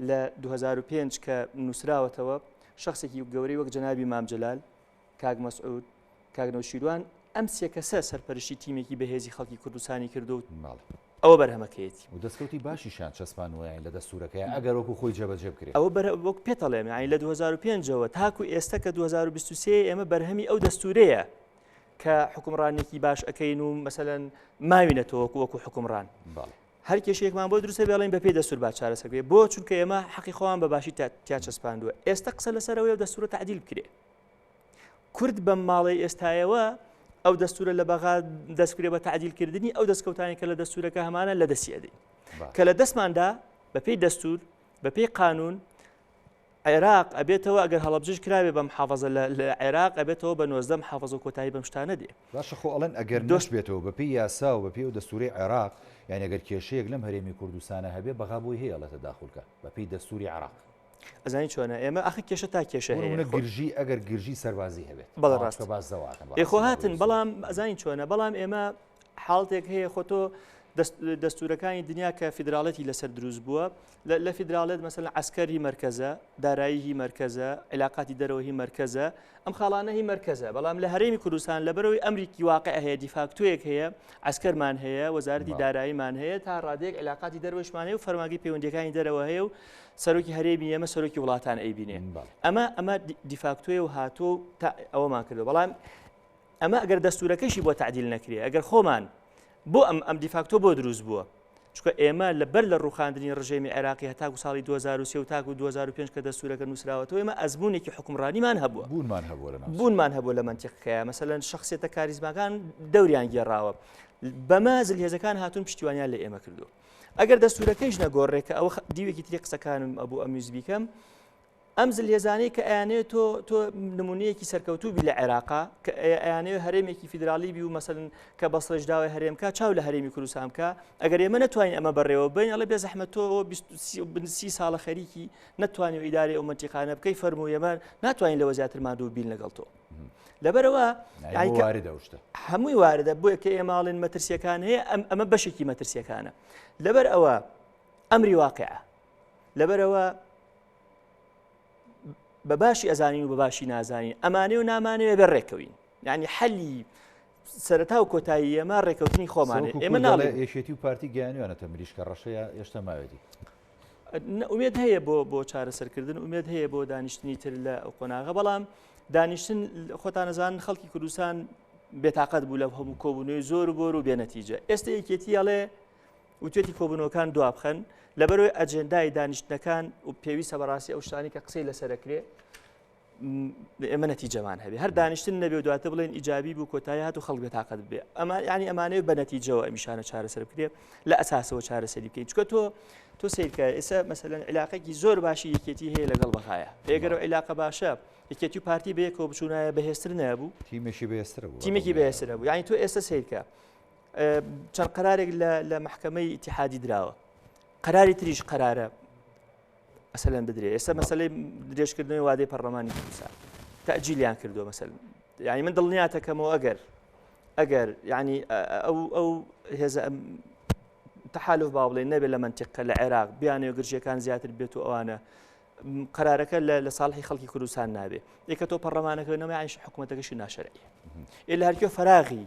لە 2005 کە نووسراوەتەوە شخصێکی گەورەی وەک جەنابی مامجلال کاک مەسعود کاک نەوشیروان ئەم سێ کەسە سەرپەرشتی تیمێکی بەهێزی خەڵکی کوردستانی کردو و ئەوە بەرهەمەکەیەتی و دەستکەوتی باشیشان چەسپانوەیان لە دەستورەکەی ئەگەر وەکو خۆی جێبەجێ بکرێت ئەوە وەک پێتەڵێم یانی لە 2005ەوە تاکو ئێستا کە 2023 ئێمە بەرهەمی ئەو دەستورەیە کە حکومڕانێکی باش ئەەکەین و مەسەلەن ماوینەتەوە وەکو حکومڕان هەر کێشەیەکمان بۆ دروستە بێڵین بە پێی دەستور با چارەسەرکرێت بۆ چونکە ئێمە حەقی خۆیان بە باشی تیا چەسپاندووە ئێستا قسە لەسەرەوەی و دەستورە تعدیل بکرێت کورد بەم ماڵی ئێستایەوە ئەو دەستورە لە بەغا دەستکرێ بە تعدیلکردنی ئەو دەستکەوتانی کە لە دەستورەکە هەمانە لە دەستی ئەدەین کە لە دەستماندا بە پێی دەستور بە پێی قانون عێراق ئەبێتەوە ئەگەر هەڵەبجەش کراوێ بە محافەزە لە عێراق ئەبێتەوە بە 19 محافەزە و کۆتایی بەم شتانە دێ باشە خۆ ئەڵەن ئەگەر دۆش بێتەوە بە پێی یاسا و بە پێی و دەستوری عێراق یعنی ئەگەر کێشەیەک لەم هەرێمی کوردستانە هەبێ بەغا بۆی هەیە لە تەداخولکە بە پێی دەستوری عێراق ئەزانی چۆنە ئێمە ئەخ کێشە تا کێشە هەیە گرژی ئەگەر گرژی سەربازی هەبێت بەڵێ ڕاستە بازەوە خۆ هاتن بەڵام ئەزانی چۆنە بەڵام ئێمە حاڵتێک هەیە خۆ تۆ دەستورەکانی دنیا کە فیدراڵەتی لەسەر دروست بووە لە فیدراڵێت مەسەلەن عەسکەری مەرکەزە دارایی مەرکەزە علاقاتی دەرەوەی مەرکەزە ئەم خاڵانە هی مەرکەزە بەڵام لە هەرێمی کوردستان لەبەرەوەی ئەمریکی واقع هەیە دیفاکتۆیەک هەیە عەسکەرمان هەیە وەزارەتی داراییمان هەیە تا ڕادێک علاقاتی دەرەوەشمان هەیە و فەرماگی پەیوەندیەکانی دەرەوە هەیە و سەرۆکی هەرێمی ئێمە سەرۆکی وڵاتان ئەیبینێ ئەمە دیفاکتۆیە و هاتۆ تا ئەوەمان کردو بەڵام ئەمە ئەگەر دەستورەکەشی بۆ تعدیل نەکرێ ئەگەر خۆمان بۆ ئەم دیفاکتۆ بۆ دروست بووە چکە ئێمە لەبەر لە ڕوخاندنی ڕژێمی عێراقی هەتاکو ساڵی 2023 و تاکو 2005 کە دەستورەکە نووسراوەتەوە ئێمە ئەزمونێکی حکومڕانیمان هەبووە بوونمان هەبووە لە منتیقەکەیە مەسەلەن شخصێتە کاریزماکان دەوریان گێڕاوە بەمە زلهێزەکان هاتوون پشتیوانیان لە ئێمە کردو ئەگەر دەستورەکەیش نەگۆڕێکە ئەوە دیوێکی تری قسەکانم ئەبوو ئەمیوز بیکەم ئەم زلهێزانەی کە ئەیانێت تۆ نمونەیەکی سەرکەوتوبی لە عێراقا کە ئەیانەیە هەرێمێکی فیدراڵی بی و مەسەلەن کە بەسڵەشداوای هەرێمکە چاو لە هەرێمی کوردستان بکە ئەگەر ئێمە نەتوانین ئەمە بەڕێوە بین ئەڵێ بێ زەحمەت تۆ 30 ساڵە خەریکی نەتوانێت ئیدارەی ئەو منتیقانە بکەی فەرموو ئێمە ناتوانین لەوە زیاتر مادوو بین لەگەڵ تۆ لەبەرەوە هەمووی واردە بۆیە کە ئێماڵین مەترسیەکان هەیە ئەمە بەشێکی مەترسیەکانە لەبەر ئەوە ئەمری واقعە لەبەرەوە بە باشی ئەزانین و بە باشی نازانین ئەمانێ و نامانەوێ بەڕێکەوین یعنی حەلی سەرەتا و کۆتایی ئێمە ڕێکەوتنی خۆمانێ ئێمە ناڵێ یەکێتی و پارتی گەیانوانەتە مریشکە ڕەشەیە هێشتا ماوێتی ئومێد هەیە بۆ چارەسەرکردن ئومێد هەیە بۆ دانیشتنی تر لە قۆناغە بەڵام دانیشتن خۆتان نەزانن خەڵکی کوردستان بێتاقەت بوو لە هەموو کۆبوونەوەی زۆر بۆر و بێنەتیجە ئێستا یەکێتی ئەڵێ وتێتی کۆبوونەوەکان دوابخەن لەبەرەوەی ئەجێندای دانیشتنەکان و پێویستە بەڕاستی ئەو شتانی کە قسەی لەسەرەکرێ ئێمە نەتیجەمان هەبێ هەر دانیشتن نەبێ دواتە بڵێن ئیجابی بوو کۆتایی هات و خەڵک بێتاقەت بێ ئەمە ینی ئەمانەیە بە نەتیجەوە ئەمیشانە چارەسەر بکرێ لە ئەساسەوە چارەسەری بکەین چکە تۆ سیرکە ئێستا مەسەلەن علاقێکی زۆر باشی یەکێتی هەیە لەگەڵ بەغایە ئێگەرەوە علاقە باشە یەکێتی و پارتی بەیەکەوە بچوونایە بەهێزتر نەبوو تیمێکی بەهێزتر بوو یعنی تۆ ئێستا سیرکە چەند قەرارێک لە محکەمەی ئیتیحادی دراوە قەراری تریش قەرارە ئەسەلەن بدرێ ئێستا مەسەلەی درێژکردنەوەی وادەی پەرلەمانی کوردستان تەجیلیان کردووە مەسەلەن یعنی من دڵنیاتەکەمەوە ئەگەر یعنی ئەو هێزە تەحالف با بڵێن نەبێت لە منتیقە لە عێراق بیانەوە گرژیەکان زیاتر بێت و ئەوانە قەرارەکە لە ساڵحی خەڵکی کوردستان نابێت یەکە تۆ پەرلەمانەکەنەوەی عینش حکوومەتەکەشی ناشەرعیە ئێ لە هەرکوێ فەراغی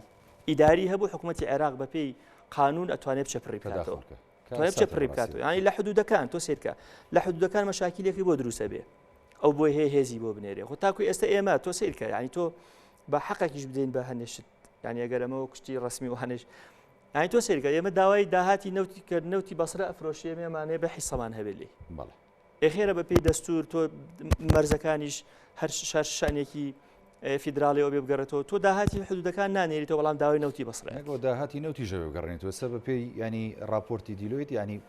ئیداری هەبوو حکوومەتی عێراق بەپێی قانون ئەتوانێت بچەپڕی بکاتەوە بچەپڕی بکاتەوە ینی لە حدودەکان تۆ سیرکە لە حدودەکان مەشاکیلێکی بۆ دروستە بێ ئەو بۆی هەیە هێزی بۆ بنێرێ خۆ تاکو ئێستا ئێمە تۆ سیرکە ینی تۆ بە حەقێکیش بدەین بە هەنێشت ینی ئەگەرەمەوە کوشتی ڕسمی و هەنێش ینی تۆ سیرکە ئێمە داوای داهاتی نەوتی کرد نەوتی بەسرە ئەفرۆشی ئێمەمانێ بە حیسەمان هەبێت لێ ئێخێرە بەپێی دەستور تۆ مەرزەکانیش هەر شانێکی فیدراڵی ئەو بێ بگەڕێتەوە تۆ داهاتی حدودەکان نانێریتەوە بەڵام داوای نەوتی بەسرە داهاتی نەوتی ژەوێ بگەڕێنێتەوە سە بەپێی ینی راپۆرتی دیلۆیت ینی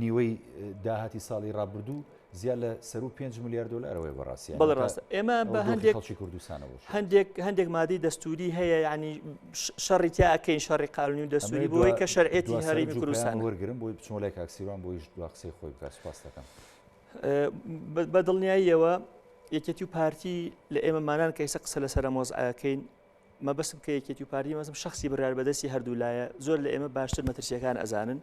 نیوەی داهاتی ساڵی ڕابردوو زیاد لە سەر و 5 میلیارد دلارەوەی بەڕاستی بەڵێ ڕاستە ئێمە بە هەندێک مادەی دەستوری هەیە ینی شەڕی تیاکەین شەڕی قانونی و دەستوری بۆی کە شەرعێتی هەرێمی کوردستان وەرگرم بۆی بچمە لای کاکسیروان بۆیش دوا قسەی خۆی بکات سوپاس دەکەم بە دڵنیاییەوە یەکێتی و پارتی لە ئێمەمانان کە ئێستا قسە لەسەر مۆزعەکەین مەبەستم کە یەکێتی و پارتی مەزم شخصی بڕیار بەدەستی هەردوو لایە زۆر لە ئێمە باشتر مەترسیەکان ئەزانن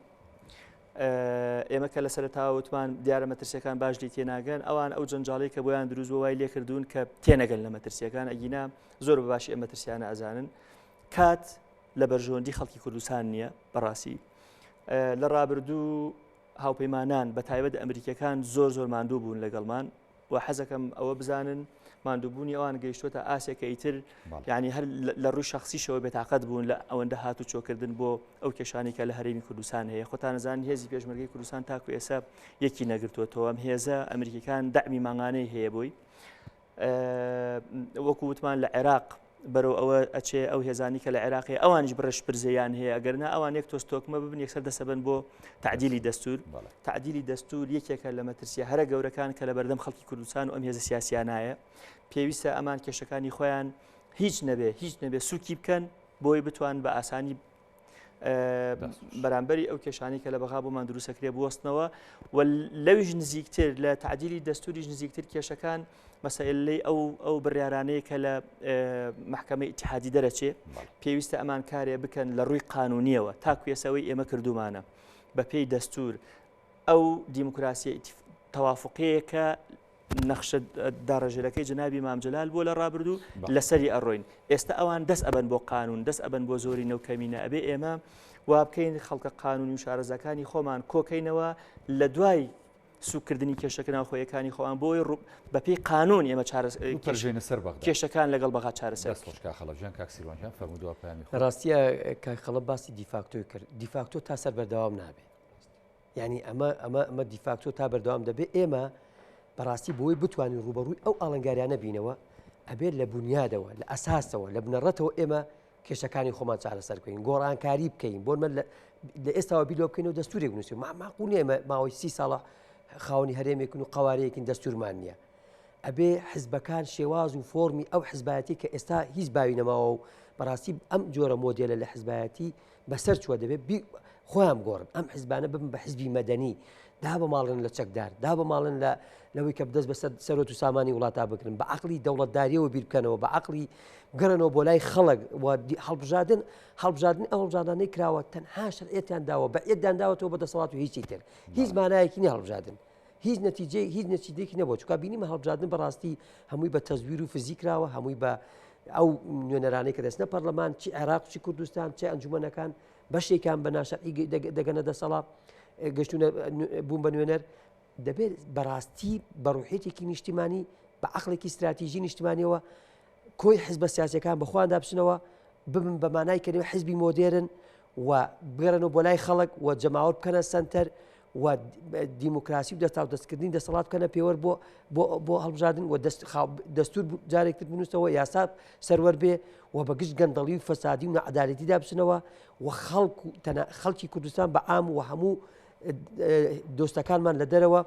ئێمە کە لە سەرەتاوە وتمان دیارە مەترسیەکان باش لی تێناگەن ئەوان ئەو جەنجاڵی کە بۆیان دروست وای لێکردوون کە تێنەگەن لە مەترسیەکان ئەگینا زۆر بەباشی ئەمە مەترسیانە ئەزانن کات لە بەرژەوەندی خەڵکی کوردستان نییە بەڕاستی لە ڕابردوو هاوپەیمانان بە تایبەت ئەمریکەکان زۆر ماندوو بوون لەگەڵمان و حەزەکەم ئەوە بزانن ماندووبوونی ئەوان گەیشتوتە ئاسێکە ئیتر یعنی هەر لە ڕووی شخصیشەوە بێتاقەت بوون لە ئەوەندە هاتو چۆکردن بۆ ئەو کێشانی کە لە هەرێمی کوردستان هەیە خۆتان نەزانن هێزی پێشمەرگەی کوردستان تاکو ئێستا یەکی نەگرتووەتەوە ئەم هێزە ئەمریکەکان دەعمی ماڭانەی هەیە بووی وەکو وتمان لە عێراق بەرەو ئەوە ئەچێ ئەو هێزانی کە لە عێراقی ئەوانش بڕش پرزەیان هەیە ئەگەرنا ئەوان یەک تۆستۆکمە ببن یەکسەر دەسەبن بۆ تعدیلی دەستور تعدیلی دەستور یەکێکە لە مەترسیە هەرە گەورەکان کە لە بەردەم خەڵکی کوردستان و ئەم هێزە سیاسیانایە پێویستە ئەمان کێشەکانی خۆیان هیچ نەبێ سوکی بکەن بۆی بتوان بە ئاسانی بەرامبەری ئەو کێشانی کە لە بەغا بۆمان دروستەکرێ بوەستنەوە و لەویش نزیکتر لە تعدیلی دەستوریش نزیکتر کێشەکان مەسائلەی ئەو بڕیارانەیە کە لە محکەمەی ئیتیحادی دەرەچێ پێویستە ئەمان کارێ بکەن لە ڕووی قانونیەوە تاکو ئێسەوەی ئێمە کردومانە بە پێی دەستور ئەو دیموکراسی تەوافقەیە کە نەخشە داڕەژێرەکەی جنابی مام جەلال بۆ لە ڕابردوو لەسەری ئەڕۆین ئێستا ئەوان دەست ئەبەن بۆ قانون دەست ئەبەن بۆ زۆری نەوکەمینە ئەبێ ئێمە وا بکەین خەڵکە قانونی و شارەزەکانی خۆمان کۆکەینەوە لە دوای سوکردنی کێشەکە ناوخۆیەکانی خۆیان بۆی بەپێی قانون ئێمە کێشەکان لەگەڵ بەغا چارەسەر ڕاستیە کاخەڵە باسی دیفاکتۆی کرد دیفاکتۆ تا سەر بەردەوام نابێت یعنی ئەمە دیفاکتۆ تا بەردەوام دەبێت ئێمە بەڕاستی بۆی بتوانین ڕوبەڕووی ئەو ئاڵنگاریانە بینەوە ئەبێت لە بنیادەوە لە ئەساسەوە لە بنەڕەتەوە ئێمە کێشەکانی خۆمان چارەسەر بکەین گۆڕانکاری بکەین بۆ لە ئێستاوە بیلۆ بکەینەوە دەستورێک بنووسین ماقول ئێمە ماوەی 30 ساڵە خاوەنی هەرێمێکن و قوارەیەکین دەستورمان نییە ئەبێ حزبەکان شێواز و فۆرمی ئەو حزبایەتی کە ئێستا هیچ باوی نەماوە و بەڕاستی ئەم جۆرە مۆدێلە لە حزبایەتی بەسەر چوە دەبێت خۆیان گۆڕن ئەم حزبانە ببن بە حزبی مەدەنی دا بە ماڵن لە چەکدار دا بە ماڵن لەوەی کە بدەست بە سەرۆت و سامانی وڵاتا بکرن بە عقلی دەوڵەتداریەوە بیر بکەنەوە بە عقلی بگەڕنەوە بۆ لای خەڵک هەڵبژاردن ئەو هەڵبژاردنەی کراوە تەنها شەرعیەتیان داوە بە ئێدان داوەتەوە بە دەسەڵات و هیچی تر هیچ مانایەکی نیە هەڵبژاردن هیچ نەتیجەیەکی نەبووە چونکە بینیمە هەڵبژاردن بەڕاستی هەمووی بە تەزویر و فزیکراوە هەمووی بە ئەو نوێنەرانەی کە دەستنە پەرلەمان چی عێراق چی کوردستان چی ئەنجومەنەکان بەشێکان بە ناشەرعی دەگەنە دەسەڵات گەشتونە بوون بە نوێنەر دەبێت بەڕاستی بەڕوحێتێکی نیشتیمانی بە عقلێکی استراتیژی نیشتیمانیەوە کۆی حزبە سیاسیەکان بەخۆیان دابچنەوە ببن بە مانای کەنەوە حزبی مۆدێرن و بگەڕنەوە بۆ لای خەڵک و جەماوەت بکەنە سەنتەر و دیموکراسی و دەستکردنی دەسەڵات بکەنە پێوە بۆ هەڵبژاردن و دەستور جارێکتر بنووسەوە یاسا سەروەر بێ و بەگشت گەندەڵی و فەسادی و نەعەدالەتی دابچنەوە و خەڵکی کوردستان بە ئام و هەموو دۆستەکانمان لە دەرەوە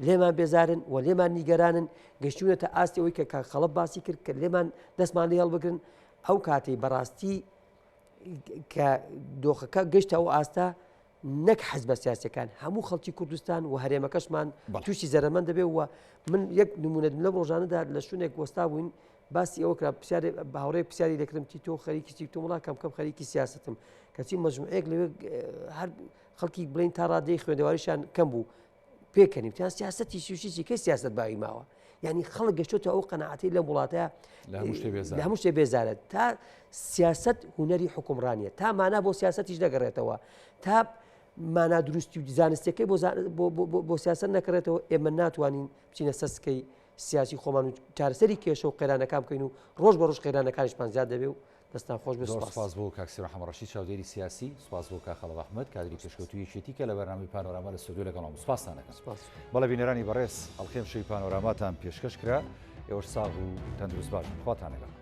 لێمان بێزارن و لێمان نیگەرانن گەشتونەتە ئاستی ئەوەی کە خەڵب باسی کرد کە لێمان دەستمان لێ هەڵبگرن ئەو کاتەی بەڕاستی کە دۆخەکە گەشتە ئەو ئاستا نەک حزبە سیاسەکان هەموو خەڵکی کوردستان و هەرێمەکەشمان تووشی زەرمەند دەبێت و من یەک نمونە لەم ڕۆژانەدا لە شوێنێک وەستا بووین باسی ئەوە کرا هاوڕێ پرسیاری دەکردم تۆ خەریکی تۆ وڵا کەم خەریکی سیاستم کەچی مەجموعەیەک لەوێ هەر خەڵکی بڵین تا ڕادەی خوێندەواریشان کەم بوو پێکەنیم تیان سیاسەتی سوشیی کەی سیاست باوی ماوە یعنی خەڵک گەشتۆتە ئەو قەنەعەتی لە وڵاتەیە لە هەموو شتێ بێزارێت تا سیاست هونەری حکومڕانیە تا مانا بۆ سیاسەتیش دەگەڕێتەوە تا مانا دروستی و زانستەکەی بۆ سیاست نەکڕێتەوە ئێمە ناتوانین بچینە سەسکەی سیاسی خۆمان و چارەسەری کێشە و قەیرانەکان بکەین و ڕۆژ بە ڕۆژ قەیرانەکانیشمان زیاد دەبێ و دەستان خۆش بێ. سپاس بۆ کاکسیڕۆ حەمەڕەشید چاودێری سیاسی، سپاس بۆ کاخەڵەو ئەحمەد کادری پێشکەوتووی یەکێتی کە لە بەرنامەی پانۆراما لە ستودیۆ لەگەڵام سپاسان دەکەم. بەڵێ بینەرانی بەڕێز ئەڵقەی شەوی پانۆراماتان پێشکەش کرا ئێوەش ساغ و تەندروست باشن خواتان لەگەڵ.